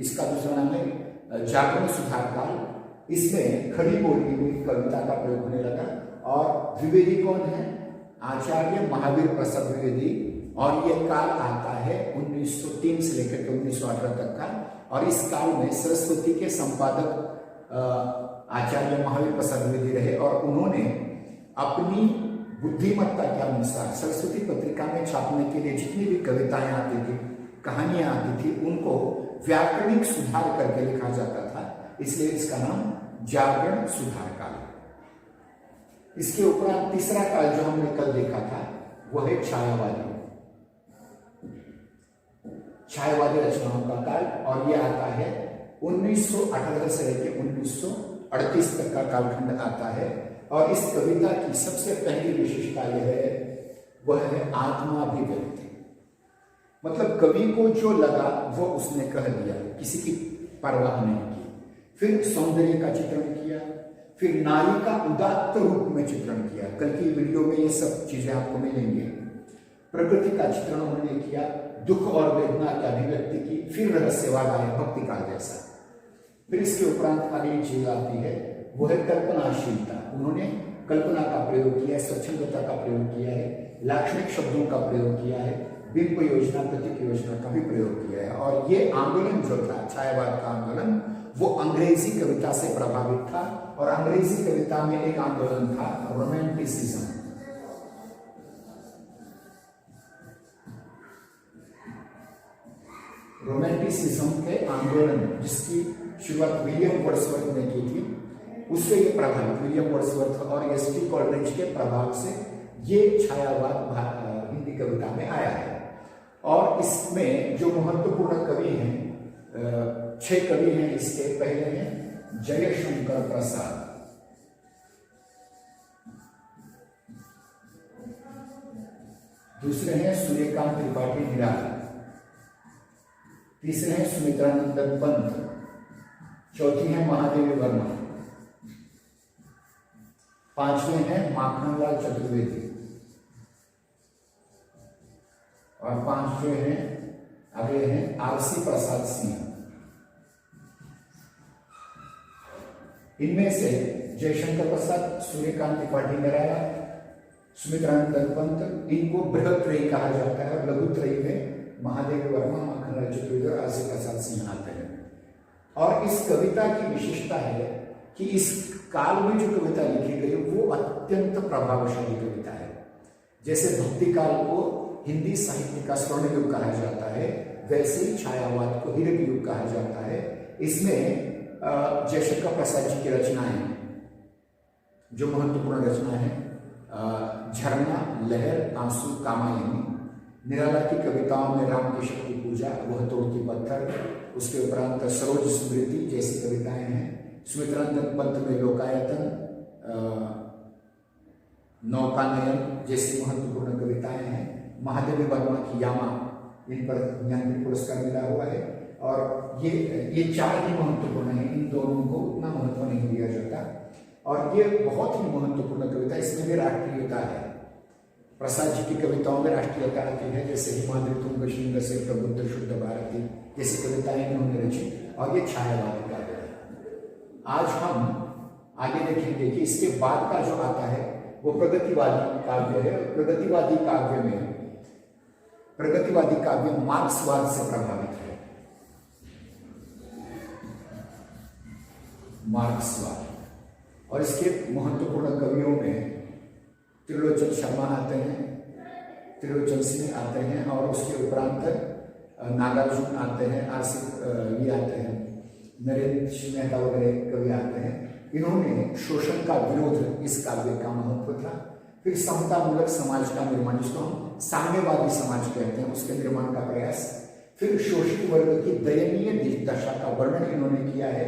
इसका दूसरा नाम है जागरण सुधार काल, इसमें खड़ी बोली में कविता का प्रयोग होने लगा। और द्विवेदी कौन है? आचार्य महावीर प्रसाद द्विवेदी। और यह काल आता है 1903 से लेकर के 1918 तक का। और इस काल में सरस्वती के संपादक आचार्य महावीर प्रसाद द्विवेदी रहे और उन्होंने अपनी बुद्धिमत्ता के अनुसार सरस्वती पत्रिका में छापने के लिए जितनी भी कविताएं आती थी, कहानियां आती थी, उनको व्याकरणिक सुधार करके लिखा जाता था, इसलिए इसका नाम जागरण सुधार काल। इसके उपरांत तीसरा काल जो हमने कल देखा था वह है छायावादी रचनाओं का काल। और यह आता है 1918 से लेकर 1938 तक का कालखंड आता है। और इस कविता की सबसे पहली विशेषता यह है, वह है आत्माभिव्यक्ति। मतलब कवि को जो लगा वो उसने कह दिया, किसी की परवाह नहीं की। फिर सौंदर्य का चित्रण किया, फिर नारी का उदात्त रूप में चित्रण किया। कल की वीडियो में ये सब चीजें आपको मिलेंगी। प्रकृति का चित्रण उन्होंने किया, दुख और वेदना की अभिव्यक्ति की, फिर रहस्यवाद आया भक्ति काल जैसा। फिर इसके उपरांत अगली चीज आती है वो है कल्पनाशीलता। उन्होंने कल्पना का प्रयोग किया है, स्वच्छंदता का प्रयोग किया है, लाक्षणिक शब्दों का प्रयोग किया है, बिंब योजना, प्रतीक योजना का भी प्रयोग किया है। और ये आंदोलन जो था, छायावाद का आंदोलन, वो अंग्रेजी कविता से प्रभावित था। और अंग्रेजी कविता में एक आंदोलन था रोमांटिसिज्म। रोमांटिसिज्म के आंदोलन जिसकी शुरुआत विलियम वर्ड्सवर्थ ने की थी, उससे ये प्रभावित, विलियम वर्ड्सवर्थ और एस.टी. कॉलरिज के प्रभाव से ये छायावाद हिंदी कविता में आया है। और इसमें जो महत्वपूर्ण कवि हैं, 6 कवि हैं इसके। पहले हैं जयशंकर प्रसाद। दूसरे हैं सूर्यकांत त्रिपाठी निराला। तीसरे हैं सुमित्रानंदन पंत। चौथी है महादेवी वर्मा। पांचवें हैं माखनलाल चतुर्वेदी। और पांचवें हैं अगले हैं आरसी प्रसाद सिंह। इनमें से जयशंकर प्रसाद, सूर्यकांत त्रिपाठी निराला, सुमित्रानंदन पंत, इनको बृहत्रयी कहा जाता है। और लघुत्रयी में महादेवी वर्मा, माखनलाल चतुर्वेदी और आरसी प्रसाद सिंह आते हैं। और इस कविता की विशेषता है कि इस काल में जो कविता लिखी गई वो अत्यंत प्रभावशाली कविता है। जैसे भक्ति काल को हिंदी साहित्य का स्वर्ण युग कहा जाता है, वैसे ही छायावाद को हीरक युग कहा जाता है। इसमें जयशंकर प्रसाद जी की रचनाएं जो महत्वपूर्ण रचना है, झरना, लहर, आंसू, कामायनी। निराला की कविताओं में राम की शक्ति पूजा, वह तोड़ती पत्थर, उसके उपरांत सरोज स्मृति जैसी कविताएं हैं। सुमित्रानंदन पंत में लोकायतन, नौकानयन जैसी महत्वपूर्ण कविताएं हैं। महादेवी वर्मा की यामा, इन पर ज्ञानपीठ पुरस्कार मिला हुआ है। और ये चार ही महत्वपूर्ण है, इन दोनों को उतना महत्व नहीं दिया जाता। और ये बहुत ही महत्वपूर्ण कविता, इसमें भी राष्ट्रीयता है। प्रसाद जी की कविताओं में राष्ट्रीयता आती है, जैसे हिमाद्री तुंग श्रृंग से प्रबुद्ध शुद्ध भारती जैसी कविताएं इन्होंने रची। और ये छायावाद काव्य है। आज हम आगे देखेंगे कि इसके बाद का जो आता है वो प्रगतिवादी काव्य है। प्रगतिवादी काव्य में प्रगतिवादी काव्य मार्क्सवाद से प्रभावित है। मार्क्सवाद। और इसके महत्वपूर्ण कवियों में त्रिलोचन शर्मा आते हैं, त्रिलोचन सिंह आते हैं, और उसके उपरांत नागार्जुन आते हैं, आसिफ ये आते हैं, नरेंद्र सिंह मेहता वगैरह कवि आते हैं। इन्होंने शोषण का विरोध इस काव्य का महत्व था। फिर समतामूलक समाज का निर्माण, जिसको हम साम्यवादी समाज कहते हैं, उसके निर्माण का प्रयास। फिर शोषित वर्ग की दयनीय दशा का वर्णन इन्होंने किया है।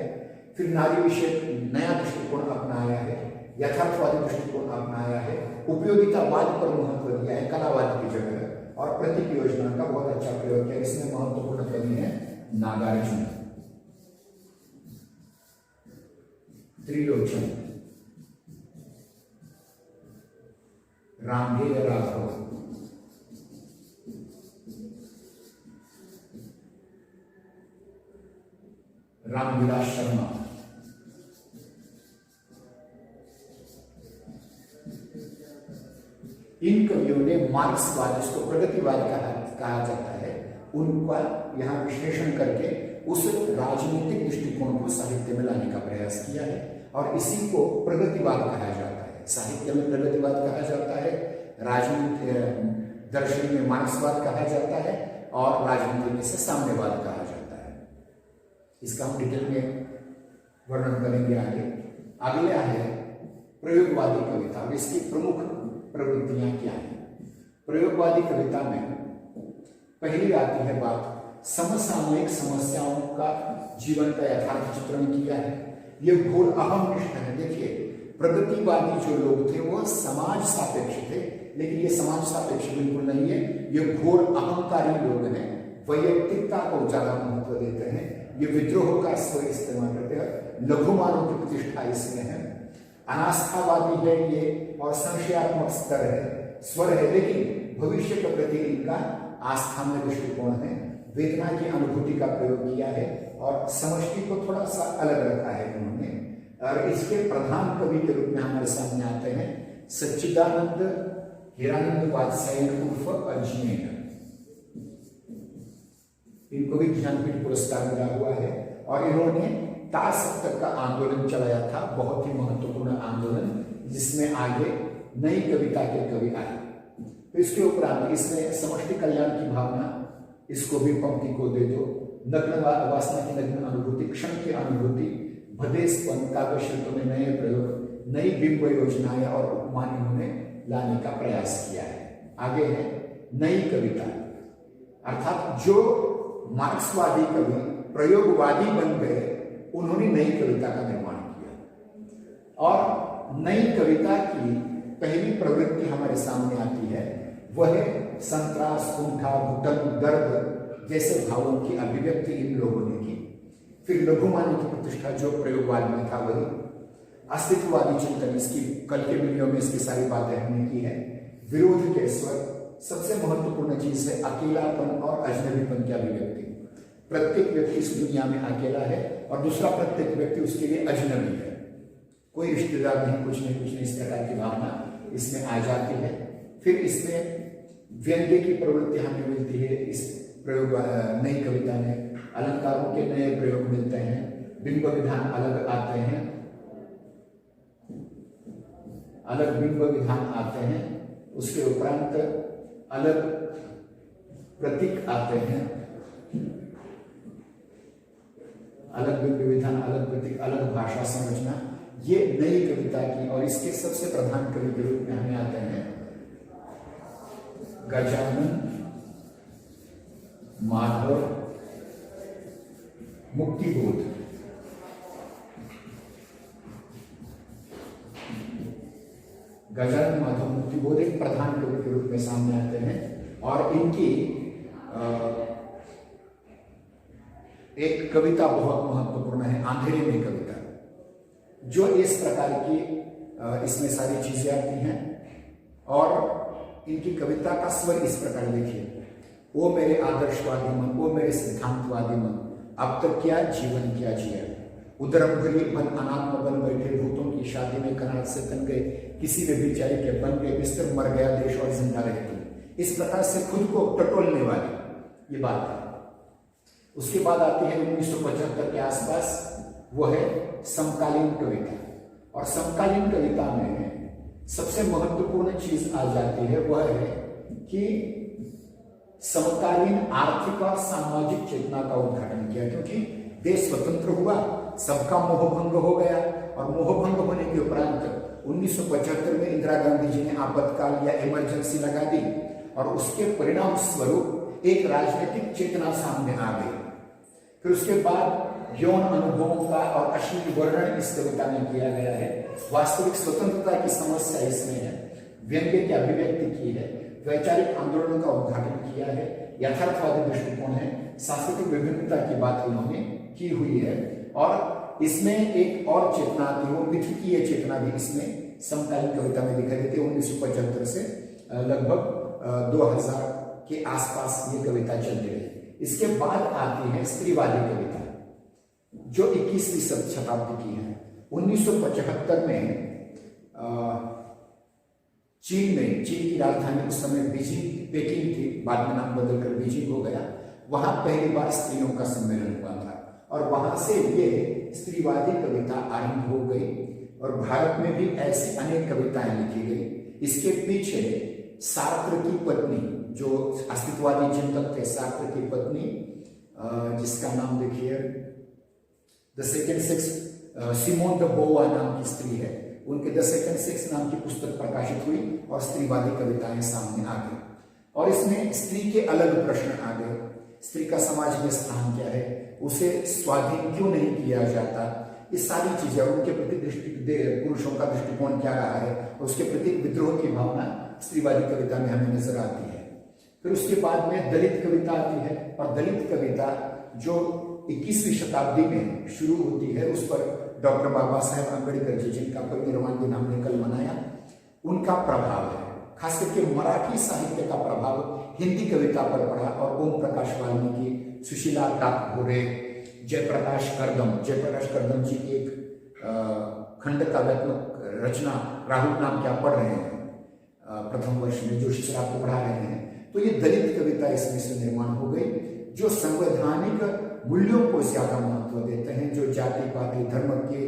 फिर नारी विषय नया दृष्टिकोण अपनाया है, यथार्थवादी दृष्टिकोण अपनाया है, उपयोगितावाद पर महत्व दिया है कलावाद की जगह, और प्रतीक योजना का बहुत अच्छा प्रयोग किया। इसमें महत्वपूर्ण कवि है नागार्जुन, त्रिलोचन, रामधेय राघव, रामविलास शर्मा, इन कवियों ने मार्क्सवाद, जिसको प्रगतिवाद कहा जाता है, उनका यहाँ विश्लेषण करके उस राजनीतिक दृष्टिकोण को साहित्य में लाने का प्रयास किया है। और इसी को प्रगतिवाद कहा जाता है। साहित्य में प्रगतिवाद कहा जाता है, राजनीति दर्शन में मार्क्सवाद कहा जाता है, और राजनीति में से साम्यवाद कहा जाता है। इसका हम डिटेल में वर्णन करेंगे आगे। अगले है प्रयोगवादी कविता। और इसकी प्रमुख प्रवृत्तियां क्या हैं? प्रयोगवादी कविता में पहली आती है बात, समसामयिक समस्याओं का जीवन का यथार्थ चित्रण किया है। यह घोर अहमनिष्ठ है। देखिए, प्रगतिवादी जो लोग थे वो समाज सापेक्ष थे, लेकिन ये समाज सापेक्ष बिल्कुल नहीं है। ये घोर अहंकारी लोग हैं, वैयक्तिकता को ज्यादा महत्व देते हैं, ये विद्रोह का स्वर इस्तेमाल करते हैं, लघुमानों की प्रतिष्ठा इसमें है, अनास्थावादी है ये, और संशयात्मक स्तर है, स्वर है, लेकिन भविष्य के प्रति इनका आस्था में दृष्टिकोण है। वेदना की अनुभूति का प्रयोग किया है, और समष्टि को थोड़ा सा अलग रखा है उन्होंने। और इसके प्रधान कवि के रूप में हमारे सामने आते हैं सच्चिदानंद हिरानंद वात्स्यायन उर्फ अजमेर। इनको भी ज्ञानपीठ पुरस्कार मिला हुआ है, और इन्होंने तार सप्तक का आंदोलन चलाया था, बहुत ही महत्वपूर्ण आंदोलन, जिसमें आगे नई कविता के कवि आए। तो इसके उपरांत इसमें समष्टि कल्याण की भावना, इसको भी पंक्ति को दे दो, नग्न वासना की नग्न अनुभूति, क्षण की अनुभूति, भदेशपन, काव्य शिल्प में नए प्रयोग, नई बिंब योजनाएं और उपमान इन्होंने लाने का प्रयास किया है। आगे है नई कविता, अर्थात जो मार्क्सवादी कवि प्रयोगवादी बन गए उन्होंने नई कविता का निर्माण किया। और नई कविता की पहली प्रवृत्ति हमारे सामने आती है, वह है संतरास, कुंठा, घुटन, दर्द जैसे भावों की अभिव्यक्ति इन लोगों ने की। फिर लघुमानव की प्रतिष्ठा जो प्रयोगवाद में था, वही अस्तित्ववादी चिंतन, इसकी कल के वीडियो में इसकी सारी बातें हमने की है। विरोध के स्वर, सबसे महत्वपूर्ण चीज है अकेलापन और अजनबीपन की अभिव्यक्ति। प्रत्येक व्यक्ति इस दुनिया में अकेला है और दूसरा प्रत्येक व्यक्ति उसके लिए अजनबी है, कोई रिश्तेदार नहीं, कुछ नहीं, इस प्रकार की भावना इसमें आ जाती है। फिर इसमें व्यंग्य की प्रवृत्ति हमें मिलती है इस प्रयोग नई कविता में। अलंकारों के नए प्रयोग मिलते हैं, बिंब विधान अलग आते हैं, अलग बिंब विधान आते हैं। उसके उपरांत अलग प्रतीक आते हैं, अलग बिंब विधान, अलग प्रतीक, अलग भाषा संरचना। ये नई कविता की, और इसके सबसे प्रधान कवि के रूप में हमें आते हैं गजानन माधव मुक्तिबोध। गजानन माधव मुक्तिबोध एक प्रधान कवि के रूप में सामने आते हैं। और इनकी एक कविता बहुत महत्वपूर्ण है, अंधेरे में कविता, जो इस प्रकार की इसमें सारी चीजें आती हैं। और इनकी कविता का स्वर इस प्रकार देखिए, ओ मेरे आदर्शवादी मन, ओ मेरे सिद्धांतवादी मन, अब तक क्या जीवन क्या जिया, उदरम गरीब बन अनात्म बन बैठे, भूतों की शादी में कनाट से तन गए, किसी ने बेचारे के बन गए बिस्तर, मर गया देश और जिंदा रहे तुम। इस प्रकार से खुद को टटोलने वाली ये बात है। उसके बाद आती है 1975 के आसपास, वो है समकालीन कविता। और समकालीन कविता में सबसे महत्वपूर्ण चीज आ जाती है, वह है कि समकालीन आर्थिक और सामाजिक चेतना का उद्घाटन किया। क्योंकि देश स्वतंत्र हुआ, सबका मोहभंग हो गया, और मोहभंग होने के उपरांत 1975 में इंदिरा गांधी जी ने आपातकाल या इमरजेंसी लगा दी, और उसके परिणाम स्वरूप एक राजनीतिक चेतना सामने आ गई। फिर उसके बाद यौन अनुभवों का और अश्लील वर्णन इस कविता में किया गया है। वास्तविक स्वतंत्रता की समस्या इसमें है, व्यंग्य की अभिव्यक्ति की है, वैचारिक आंदोलनों का उद्घाटन किया है, यथार्थवादी दृष्टिकोण है, सांस्कृतिक विभिन्नता की बात इन्होंने की हुई है। और इसमें एक और चेतना आती है, वो मिथकीय चेतना भी इसमें समकालीन कविता में दिखाई देती है। 1975 से लगभग 2000 के आसपास ये कविता चलती रही। इसके बाद आती है स्त्रीवादी कविता, जो 21वीं शताब्दी की है। 1975 में चीन की राजधानी उस समय पेकिंग थी, बाद में नाम बदलकर बीजिंग हो गया। वहां पहली बार स्त्रियों का सम्मेलन हुआ था, और वहां से ये स्त्रीवादी कविता आरंभ हो गई, और भारत में भी ऐसी अनेक कविताएं लिखी गई। इसके पीछे सार्त्र की पत्नी, जो अस्तित्ववादी चिंतक थे, सार्त्र की पत्नी, जिसका नाम देखिए the second sex, Simone de Beauvoir नाम की स्त्री है, उनके द सेकेंड सेक्स नाम की पुस्तक प्रकाशित हुई, और स्त्रीवादी कविताएं सामने आ गई। और इसमें स्त्री के अलग प्रश्न आ गए, स्त्री का समाज में स्थान क्या है, उसे स्वाधीन क्यों नहीं किया जाता, ये सारी चीजें, उनके प्रति पुरुषों का दृष्टिकोण क्या रहा है, उसके प्रति विद्रोह की भावना स्त्रीवादी कविता में हमें नजर आती है। फिर उसके बाद में दलित कविता आती है, और दलित कविता जो 21वीं शताब्दी में शुरू होती है, उस पर डॉक्टर बाबा साहेब अम्बेडकर जी, जिनका परिनिर्वाण दिन हमने कल मनाया, उनका प्रभाव है। खास करके मराठी साहित्य का प्रभाव हिंदी कविता पर पड़ा, और ओम प्रकाश वाल्मीकि, सुशीला टागोरे, जयप्रकाश करदम जी की एक खंड काव्यात्मक रचना राहुल नाम क्या पढ़ रहे हैं प्रथम वर्ष में, जो शिशरा को पढ़ा रहे हैं, तो ये दलित कविता इसमें से निर्माण हो गई, जो संवैधानिक मूल्यों को ज्यादा महत्व देते हैं, जो जाति पाति धर्म के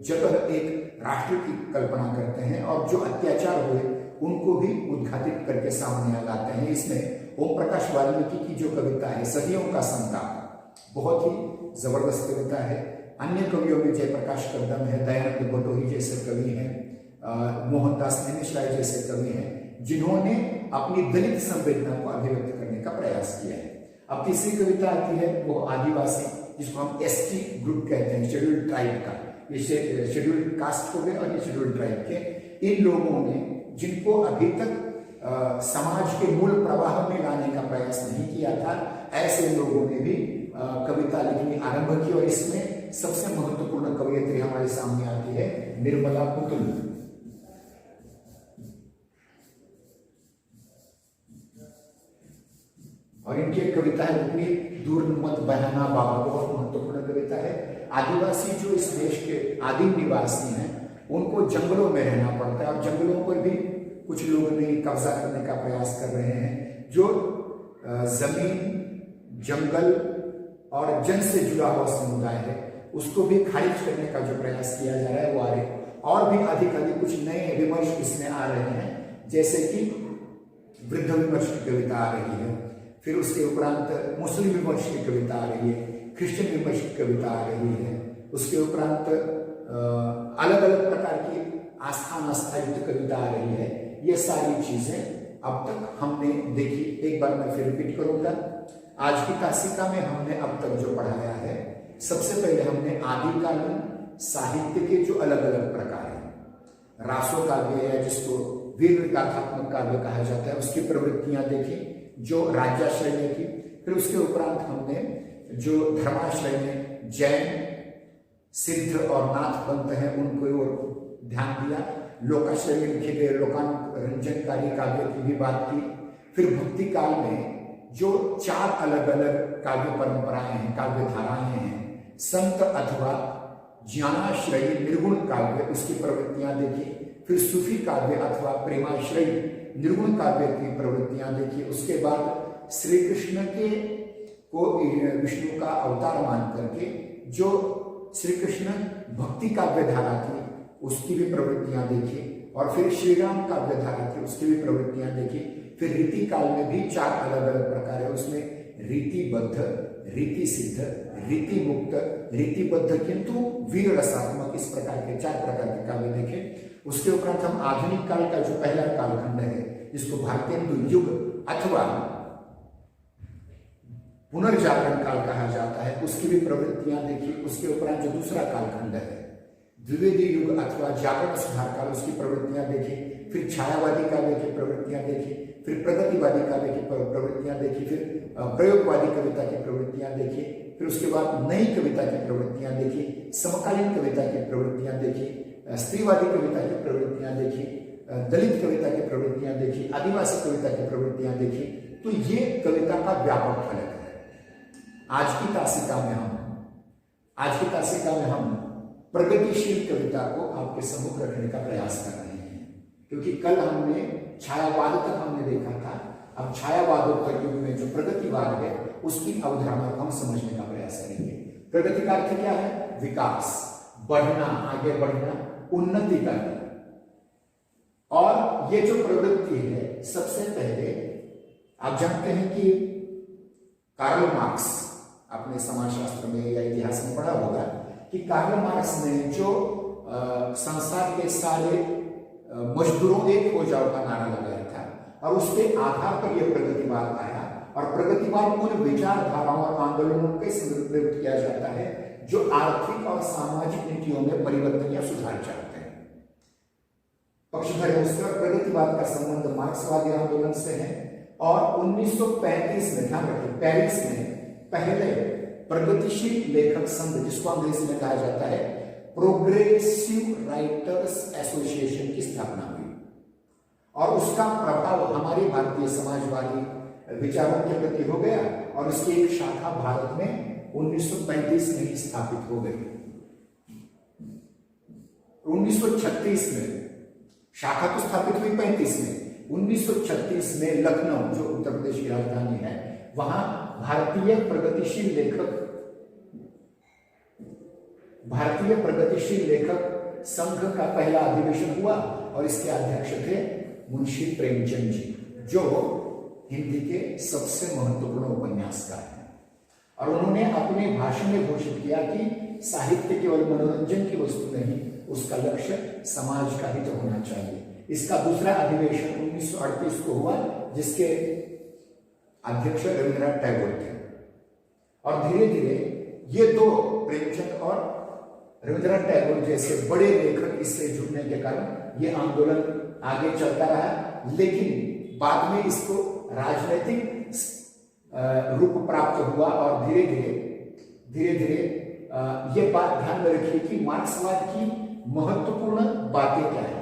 जगह एक राष्ट्र की कल्पना करते हैं, और जो अत्याचार हुए उनको भी उद्घाटित करके सामने लाते हैं। इसमें ओम प्रकाश वाल्मीकि की जो कविता है सदियों का संताप, बहुत ही जबरदस्त कविता है। अन्य कवियों में जयप्रकाश करदम है, दयानंद बटोही जैसे कवि हैं, मोहनदास नैमिषारद जैसे कवि हैं, जिन्होंने अपनी दलित संवेदना को अभिव्यक्त करने का प्रयास किया है। अब तीसरी कविता आती है, वो आदिवासी जिसको हम एसटी ग्रुप कहते हैं, शेड्यूल्ड ट्राइब का, ये शेड्यूल्ड कास्ट हो गए और ये शेड्यूल्ड ट्राइब के, इन लोगों ने जिनको अभी तक समाज के मूल प्रवाह में लाने का प्रयास नहीं किया था, ऐसे लोगों ने भी कविता लिखनी आरंभ की। और इसमें सबसे महत्वपूर्ण कवयित्री हमारे सामने आती है निर्मला पुतुल। और इनकी एक कविता है उतनी दूर मत बहना बाबा, बहुत महत्वपूर्ण कविता है। आदिवासी जो इस देश के आदिम निवासी हैं उनको जंगलों में रहना पड़ता है और जंगलों पर भी कुछ लोग ने कब्जा करने का प्रयास कर रहे हैं। जो जमीन, जंगल और जन से जुड़ा हुआ समुदाय है उसको भी खारिज करने का जो प्रयास किया जा रहा है वो आ रहे, और भी अधिक अधिक कुछ नए विमर्श इसमें आ रहे हैं, जैसे कि वृद्ध विमर्श की कविता आ रही है, फिर उसके उपरांत मुस्लिम विमर्श की कविता आ रही है, क्रिश्चियन विमर्श की कविता आ रही है, उसके उपरांत अलग अलग प्रकार की आस्था नास्था युक्त कविता आ रही है। ये सारी चीजें अब तक हमने देखी। एक बार मैं फिर रिपीट करूंगा। आज की तासिका में हमने अब तक जो पढ़ाया है, सबसे पहले हमने आदिकालीन साहित्य के जो अलग अलग प्रकार हैं, रासो काव्य है जिसको वीर गाथात्मक काव्य कहा जाता है, उसकी प्रवृत्तियां देखी जो राज्याश्रय में थी। फिर उसके उपरांत हमने जो धर्माश्रय में जैन, सिद्ध और नाथ पंथ हैं उनको और ध्यान दिया। लोकाश्रय में लिखे गए लोकानुरंजनकारी काव्य की भी बात की। फिर भक्ति काल में जो 4 अलग अलग काव्य परंपराएं हैं, काव्य धाराएं हैं, संत अथवा ज्ञानाश्रयी निर्गुण काव्य, उसकी प्रवृत्तियां देखी। फिर सूफी काव्य अथवा प्रेमाश्रयी निर्गुण काव्य की प्रवृत्तियां देखी। उसके बाद श्री कृष्ण के को विष्णु का अवतार मान करके जो श्री कृष्ण भक्ति काव्य धारा थी उसकी भी प्रवृत्तियां देखी। और फिर श्री राम काव्य धारा थी उसकी भी प्रवृत्तियां देखी। फिर रीति काल में भी 4 अलग अलग प्रकार है, उसमें रीतिबद्ध, रीति सिद्ध, रीति मुक्त, रीतिबद्ध किंतु वीर रसात्मक, इस प्रकार के 4 प्रकार के काव्य देखे। उसके उपरांत हम आधुनिक काल का जो पहला कालखंड है जिसको भारतेंदु युग अथवा पुनर्जागरण काल कहा जाता है उसकी भी प्रवृत्तियां देखी। उसके उपरांत जो दूसरा कालखंड है द्विवेदी युग अथवा जागरण सुधार काल, उसकी प्रवृत्तियां देखी। फिर छायावादी काव्य की प्रवृत्तियां देखी। फिर प्रगतिवादी काव्य की प्रवृत्तियां देखी। फिर प्रयोगवादी कविता की प्रवृत्तियां देखी। फिर उसके बाद नई कविता की प्रवृत्तियां देखी, समकालीन कविता की प्रवृत्तियां देखी, स्त्रीवादी कविता की प्रवृत्तियां देखी, दलित कविता की प्रवृत्तियां देखी, आदिवासी कविता की प्रवृत्तियां देखी। तो ये कविता का व्यापक फलक है। आज की तासिका में हम प्रगतिशील कविता को आपके सम्मुख रखने का प्रयास कर रहे हैं, क्योंकि कल हमने छायावाद तक हमने देखा था। अब छायावादोत्तर युग में जो प्रगतिवाद है उसकी अवधारणा को हम समझने का प्रयास करेंगे। प्रगति का अर्थ क्या है? विकास, बढ़ना, आगे बढ़ना, उन्नति करना। और ये जो प्रवृत्ति है, सबसे पहले आप जानते हैं कि कार्ल मार्क्स, आपने समाजशास्त्र में या इतिहास में पढ़ा होगा कि कार्ल मार्क्स ने जो संसार के सारे मजदूरों एक हो जाओ का नारा लगाया था और उसके आधार पर यह प्रगतिवाद आया। और प्रगतिवाद उन विचारधाराओं और आंदोलनों के संदर्भित किया जाता है जो आर्थिक और सामाजिक नीतियों में परिवर्तन या सुधार चाहते हैं। पक्षधर उसका प्रगतिवाद का संबंध मार्क्सवादी आंदोलन से है। और 1935 में, ध्यान रखिए, पेरिस में पहले प्रगतिशील लेखक संघ, जिसको अंग्रेजी में कहा जाता है प्रोग्रेसिव राइटर्स एसोसिएशन, की स्थापना हुई। और उसका प्रभाव हमारी भारतीय समाजवादी विचारों के प्रति हो गया और उसकी एक शाखा भारत में 1935 में ही स्थापित हो गई। 1936 में शाखा तो स्थापित हुई 35 में, 1936 में लखनऊ, जो उत्तर प्रदेश की राजधानी है, वहां भारतीय प्रगतिशील लेखक संघ का पहला अधिवेशन हुआ और इसके अध्यक्ष थे मुंशी प्रेमचंद जी, जो हिंदी के सबसे महत्वपूर्ण उपन्यासकार हैं। और उन्होंने अपने भाषण में घोषित किया कि साहित्य केवल मनोरंजन की वस्तु नहीं, उसका लक्ष्य समाज का हित होना चाहिए। इसका दूसरा अधिवेशन 1938 को हुआ, जिसके अध्यक्ष रविन्द्रनाथ टैगोर थे। और धीरे धीरे ये दो, प्रेमचंद और रविंद्रनाथ टैगोर जैसे बड़े लेखक इससे जुड़ने के कारण ये आंदोलन आगे चलता रहा, लेकिन बाद में इसको राजनीतिक रूप प्राप्त हुआ और धीरे धीरे ये बात ध्यान में रखिए कि मार्क्सवाद की महत्वपूर्ण बातें क्या है।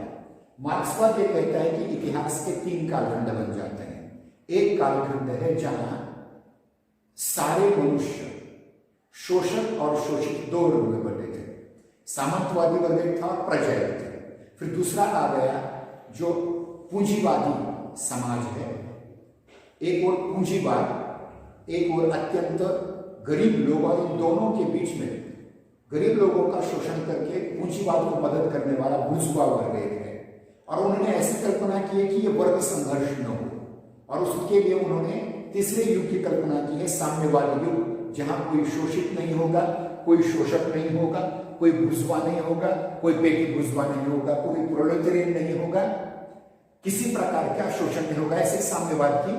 मार्क्सवाद ये कहता है कि इतिहास के 3 कालखंड बन जाते हैं। एक कालखंड है जहां सारे मनुष्य शोषक और शोषित दो वर्ग में बटे थे, सामंतवादी वर्ग एक था और प्रजा एक थे। फिर दूसरा आ गया जो पूंजीवादी समाज है, एक और पूंजीवाद, एक और अत्यंत गरीब लोग, और इन दोनों के बीच में गरीब लोगों का शोषण करके पूंजीवाद को मदद करने वाला बुर्जुआ वर्ग एक है। और उन्होंने ऐसी कल्पना की है कि ये वर्ग संघर्ष न हो, और उसके लिए उन्होंने तीसरे युग की कल्पना की है, साम्यवादी युग, जहां कोई शोषित नहीं होगा, कोई शोषक नहीं होगा, कोई बुर्जुआ नहीं होगा, कोई पेटी बुर्जुआ नहीं होगा, कोई प्रोलेटेरियन नहीं होगा, किसी प्रकार का शोषण नहीं होगा। ऐसे साम्यवाद की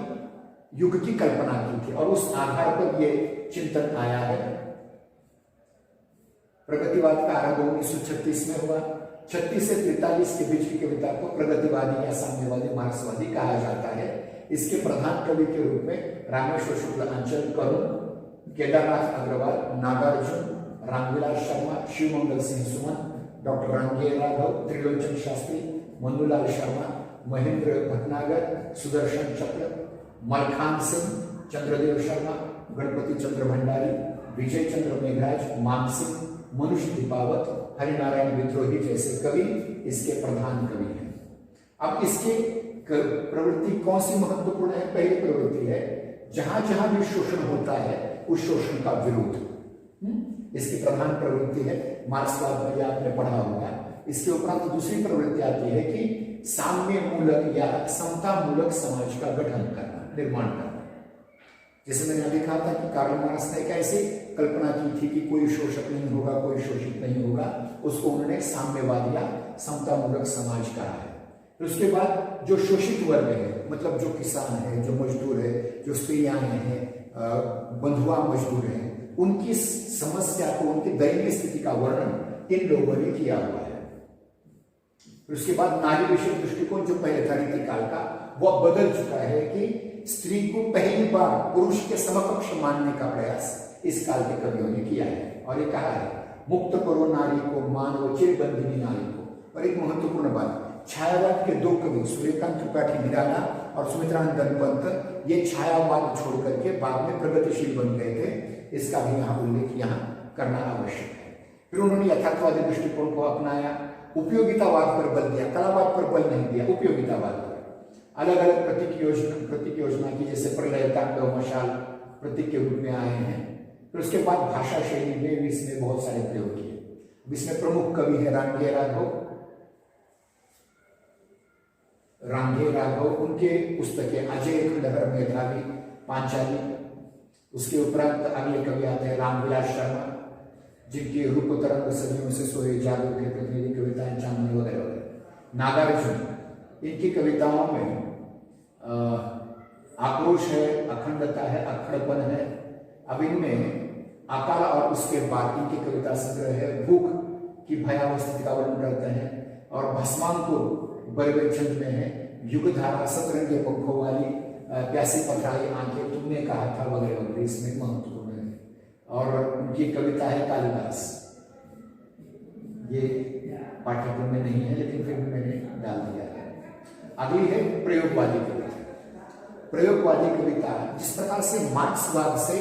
युग की कल्पना की थी और उस आधार पर यह चिंतन आया है। प्रगतिवाद का आरंभ 1936 में हुआ। 36 से 43 के बीच की कविता को प्रगतिवादी या साम्यवादी मार्क्सवादी कहा जाता है। इसके प्रधान कवि के रूप में रामेश्वर शुक्ल, अंचल करुण, केदारनाथ अग्रवाल, नागार्जुन, रामविलास शर्मा, शिवमंगल सिंह सुमन, डॉक्टर रामगे राघव, त्रिलोचन शास्त्री, मनुलाल शर्मा, महेंद्र भटनागर, सुदर्शन चक्र, मलखान सिंह, चंद्रदेव शर्मा, गणपति चंद्र भंडारी, विजय चंद्र मेघराज, मान सिंह, मनुष्य दीपावत, हरिनारायण विद्रोही जैसे कवि इसके प्रधान कवि हैं। अब इसके प्रवृत्ति कौन सी महत्वपूर्ण है? पहली प्रवृत्ति है जहां जहां भी शोषण होता है उस शोषण का विरोध, इसकी प्रधान प्रवृत्ति है। मार्क्सवाद में आपने पढ़ा होगा। इसके उपरांत दूसरी प्रवृत्ति आती है कि साम्य मूलक या समता मूलक समाज का गठन करना, निर्माण करना। जैसे मैंने अभी कहा था कि कार्ल मार्क्स ने एक ऐसी कल्पना की थी कि कोई शोषक नहीं होगा, कोई शोषित नहीं होगा, उसको उन्होंने साम्यवाद या समता मूलक समाज कहा है। फिर उसके बाद जो शोषित वर्ग है, मतलब जो किसान है, जो मजदूर है, जो स्त्रियां हैं, बंधुआ मजदूर हैं, उनकी समस्या को, उनकी दयनीय स्थिति का वर्णन इन लोगों ने किया हुआ है। फिर उसके बाद नारी विषय दृष्टिकोण जो पहले था रीतिकाल का, वह बदल चुका है कि स्त्री को पहली बार पुरुष के समकक्ष मानने का प्रयास इस काल के कवियों ने किया है। और ये कहा है, मुक्त करो नारी को, मानव चिरबंदिनी नारी को। और एक महत्वपूर्ण बात, छायावाद के 2 कवि सूर्यकांत त्रिपाठी निराला और सुमित्रानंदन पंत, ये छायावाद छोड़ करके बाद में प्रगतिशील बन गए थे। इसका भी यहाँ उल्लेख यहाँ करना आवश्यक है। फिर उन्होंने यथार्थवादी दृष्टिकोण को अपनाया, उपयोगितावाद पर बल दिया, कलावाद पर बल नहीं दिया, उपयोगितावाद पर। अलग अलग प्रतीक योजना की, जैसे प्रलय, तांडव, मशाल प्रतीक के रूप में आए हैं। फिर उसके बाद भाषा शैली में भी इसमें बहुत सारे प्रयोग किए। इसमें प्रमुख कवि है रामगे राघव, उनके पुस्तकें अजय खंडहर, मेधावी, पांचाली। उसके उपरांत अगले कवि आते हैं रामविलास शर्मा, जिनकी रूप तरंग, सदियों से सोए जादू के प्रतिनिधि कविताएं, चांदनी वगैरह वगैरह। नागार्जुन, इनकी कविताओं में आक्रोश है, अखंडता है, अखड़पन है। अब इनमें अकाल और उसके बाद इनकी कविता संग्रह है, भूख की भयावह स्थिति का वर्णन करते हैं। और भस्मांकुर बरवेचंद में है, युगधारा, सतरंगे पंखों वाली, प्यासी पथराई आंखें, तुमने कहा था वगैरह वगैरह इसमें महत्वपूर्ण है। और उनकी कविता है कालिदास, ये पाठ्यक्रम में नहीं है लेकिन फिर भी मैंने डाल दिया है। अगली है प्रयोगवादी कविता। प्रयोगवादी कविता जिस प्रकार से मार्क्सवाद से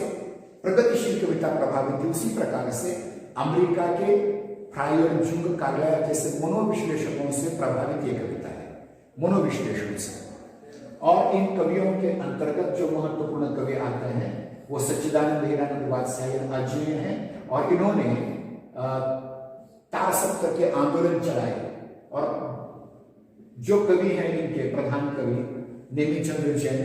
प्रगतिशील कविता प्रभावित थी, उसी प्रकार से अमेरिका के फ्रायर, जुंग, कार्लाइल जैसे मनोविश्लेषकों से प्रभावित ये कविता है, मनोविश्लेषण से। और इन कवियों के अंतर्गत जो महत्वपूर्ण कवि आते हैं वो सच्चिदानंद, हीरानंद, वात्स्यायन, अजय हैं। और इन्होंने तार सप्तक के आंदोलन चलाए। और जो कवि हैं इनके प्रधान कवि नेमिचंद्र जैन,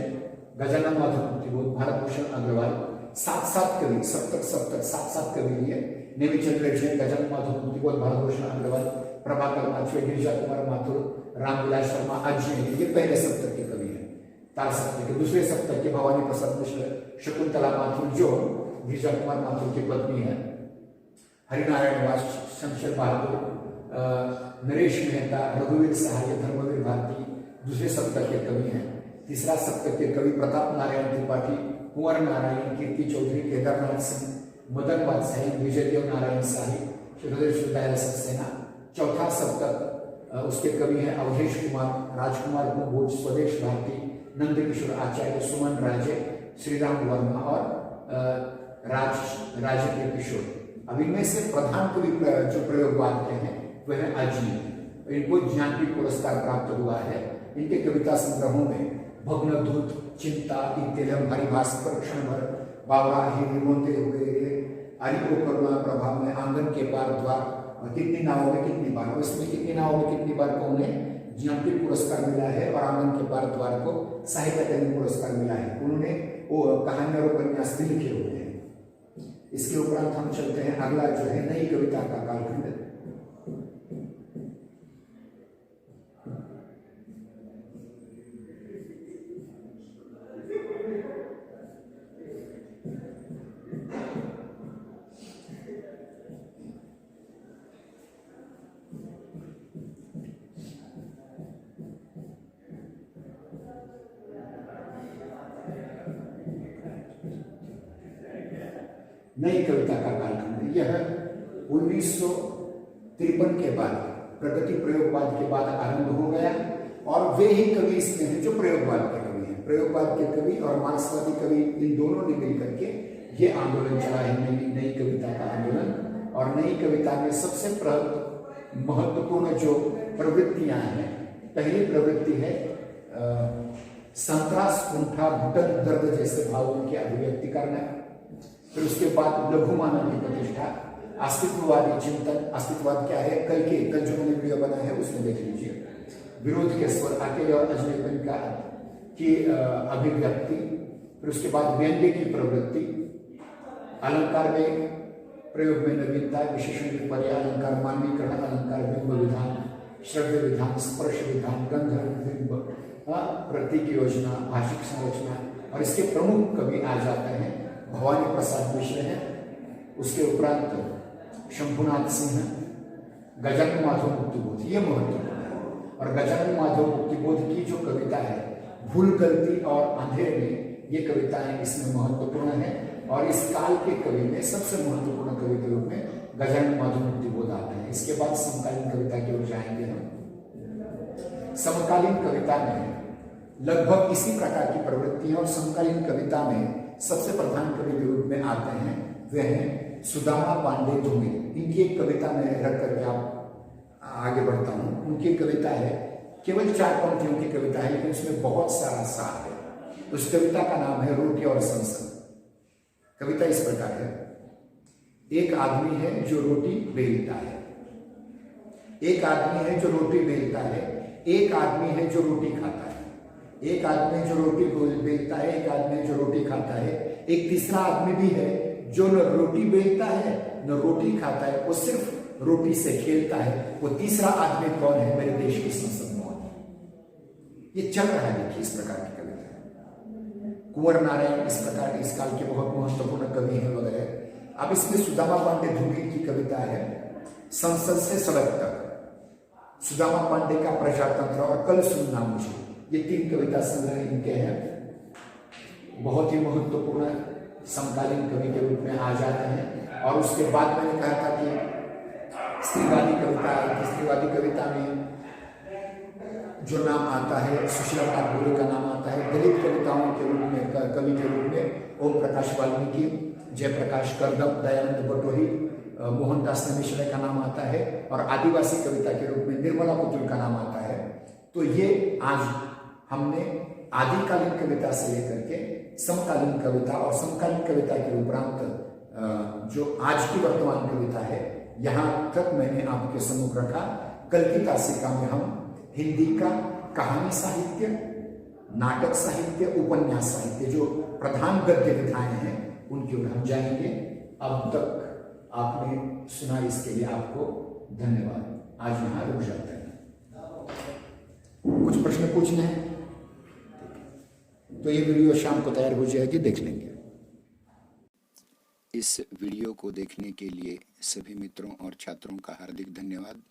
गजानन माधव कुंतीबोध, भारत भूषण अग्रवाल, 7 कवि, सप्तक 7 कवि लिए। नेमिचंद्र जैन, गजानन माधव कुंतीबोध, भारत भूषण अग्रवाल, प्रभाकर माथुर, गिरिजा कुमार माथुर, रामविलास शर्मा, अजय, ये पहले सप्तक के कवि हैं। तार सप्तक के। दूसरे सप्तक के भवानी प्रसाद मिश्र, शकुंतला माथुर, जो गिरिजा कुमार माथुर की पत्नी है, हरिनारायण व्यास, शमशेर बहादुर, नरेश मेहता, रघुवीर सहाय, धर्मवीर भारती दूसरे सप्तक के कवि हैं। तीसरा सप्तक के कवि प्रताप नारायण त्रिपाठी, कुंवर नारायण, कीर्ति चौधरी, केदारनाथ सिंह, मदन वात्सायन, विजयदेव नारायण शाही, रुद्रेश दयाल सक्सेना। चौथा सप्तक उसके कवि हैं अवधेश कुमार, राजकुमार कुंभोज, स्वदेश भारती, नंदकिशोर आचार्य, सुमन राजे, श्रीराम वर्मा और राजकीय किशोर। अब इनमें से प्रधान कवि जो प्रयोगवाद के हैं वह है अजीत। इनको ज्ञानपीठ पुरस्कार प्राप्त हुआ है। इनके कविता संग्रहों में भग्नदूत, चिंता, इत्यलम, हरिभास्कर, क्षणभर, बावरा, ही रोते हुए, अरिको करुणा प्रभा में, आंगन के पार द्वार, कितनी नावों में कितनी बार, इसमें कितनी नावों में कितनी बार को उन्हें ज्ञानपीठ पुरस्कार मिला है और आंगन के पार द्वार को साहित्य अकादमी पुरस्कार मिला है। उन्होंने वो कहानी और उपन्यास भी लिखे हुए हैं। इसके उपरांत हम चलते हैं अगला जो है नई कविता का कालखंड। नई कविता का कालखंड यह 1953 के बाद प्रगति प्रयोगवाद के बाद आरंभ हो गया और वे ही कवि इसमें हैं जो प्रयोगवाद के कवि हैं। प्रयोगवाद के कवि और मार्क्सवादी कवि इन दोनों ने मिलकर के ये आंदोलन चला है, नई कविता का आंदोलन। और नई कविता में सबसे महत्वपूर्ण जो प्रवृत्तियां हैं, पहली प्रवृत्ति है संतरास, कुंठा, घुटन, दर्द जैसे भावों की अभिव्यक्ति करना। फिर उसके बाद लघु मानव की प्रतिष्ठा, अस्तित्ववादी चिंतन। अस्तित्ववाद क्या है? कल जो मैंने वीडियो बनाया है उसमें देख लीजिए। विरोध के स्वर, अकेले और अजनबी का की अभिव्यक्ति। फिर उसके बाद व्यंग्य की प्रवृत्ति, अलंकार में प्रयोग में नवीनता, विशेषण विपर्य अलंकार, मानवीकरण अलंकार, बिंब विधान, श्रव्य विधान, स्पर्श विधान, गंधर्व बिंब, प्रतीक योजना, भाषिक संरचना। और इसके प्रमुख कवि आ जाते हैं भवानी प्रसाद मिश्र हैं, उसके उपरांत शंभुनाथ सिंह, गजानन माधव मुक्तिबोध, ये महत्वपूर्ण है। और गजानन माधव मुक्तिबोध की जो कविता है भूल, गलती और अंधेरे में, ये कविताएं इसमें महत्वपूर्ण है। और इस काल के कवि में सबसे महत्वपूर्ण कवि के रूप में गजानन माधव मुक्तिबोध आते हैं। इसके बाद समकालीन कविता की ओर जाएंगे हम। समकालीन कविता में लगभग इसी प्रकार की प्रवृत्ति है और समकालीन कविता में सबसे प्रधान कवि के रूप में आते हैं वे हैं सुदामा पांडे धुमिल। इनकी एक कविता में रख करके आप आगे बढ़ता हूँ। उनकी कविता है, केवल 4 पंक्तियों की कविता है लेकिन उसमें बहुत सारा सार है। उस कविता का नाम है रोटी और संसद। कविता इस प्रकार है, एक आदमी है जो रोटी बेलता है, एक आदमी है जो रोटी बेलता है, एक आदमी है जो रोटी खाता है, एक आदमी जो रोटी बेलता है, एक आदमी जो रोटी खाता है, एक तीसरा आदमी भी है जो न रोटी बेलता है न रोटी खाता है, वो सिर्फ रोटी से खेलता है। वो तीसरा आदमी कौन है? मेरे देश की संसद में ये चल रहा है। देखिए इस प्रकार की कविता। कुंवर नारायण इस प्रकार इस काल के बहुत महत्वपूर्ण कवि हैं वगैरह। अब इसमें सुदामा पांडे धुमिल की कविता है संसद से सड़क तक, सुदामा पांडे का प्रजातंत्र और कल सुनना मुझे, ये 3 कविता संग्रह इनके हैं। बहुत ही महत्वपूर्ण समकालीन कवि के रूप में आ जाते हैं। और उसके बाद मैंने कहा था कि स्त्रीवादी कविता है। स्त्रीवादी कविता में जो नाम आता है सुशीला काकभोले का नाम आता है। दलित कविताओं के रूप में कवि के रूप में ओम प्रकाश वाल्मीकि, जयप्रकाश करदम, दयानंद बटोही, मोहनदास मिश्र का नाम आता है। और आदिवासी कविता के रूप में निर्मला पुतुल का नाम आता है। तो ये आज हमने आदिकालीन कविता से लेकर के समकालीन कविता और समकालीन कविता के उपरांत जो आज की वर्तमान कविता है यहाँ तक मैंने आपके सम्मुख रखा। कल की तासिका में हम हिंदी का कहानी साहित्य, नाटक साहित्य, उपन्यास साहित्य जो प्रधान गद्य विधाएं हैं उनकी ओर हम जाएंगे। अब तक आपने सुना, इसके लिए आपको धन्यवाद। आज यहाँ रुक जाते हैं। कुछ प्रश्न पूछने हैं तो ये वीडियो शाम को तैयार हो जाएगी, देख लेंगे। इस वीडियो को देखने के लिए सभी मित्रों और छात्रों का हार्दिक धन्यवाद।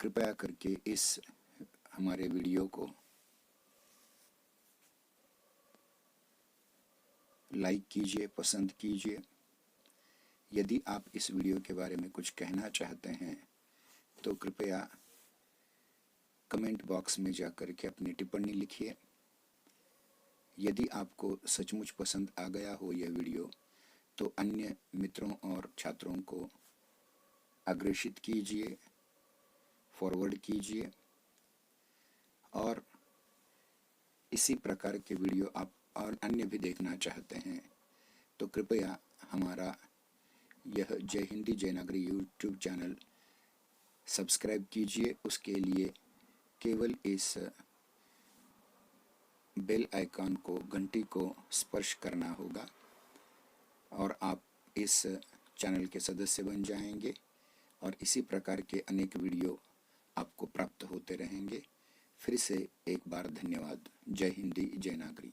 कृपया करके इस हमारे वीडियो को लाइक कीजिए, पसंद कीजिए। यदि आप इस वीडियो के बारे में कुछ कहना चाहते हैं तो कृपया कमेंट बॉक्स में जाकर के अपनी टिप्पणी लिखिए। यदि आपको सचमुच पसंद आ गया हो यह वीडियो तो अन्य मित्रों और छात्रों को अग्रेषित कीजिए, फॉरवर्ड कीजिए। और इसी प्रकार के वीडियो आप और अन्य भी देखना चाहते हैं तो कृपया हमारा यह जय हिंदी जय नागरी यूट्यूब चैनल सब्सक्राइब कीजिए। उसके लिए केवल इस बेल आइकॉन को, घंटी को स्पर्श करना होगा और आप इस चैनल के सदस्य बन जाएंगे और इसी प्रकार के अनेक वीडियो आपको प्राप्त होते रहेंगे। फिर से एक बार धन्यवाद। जय हिंदी जय नागरी।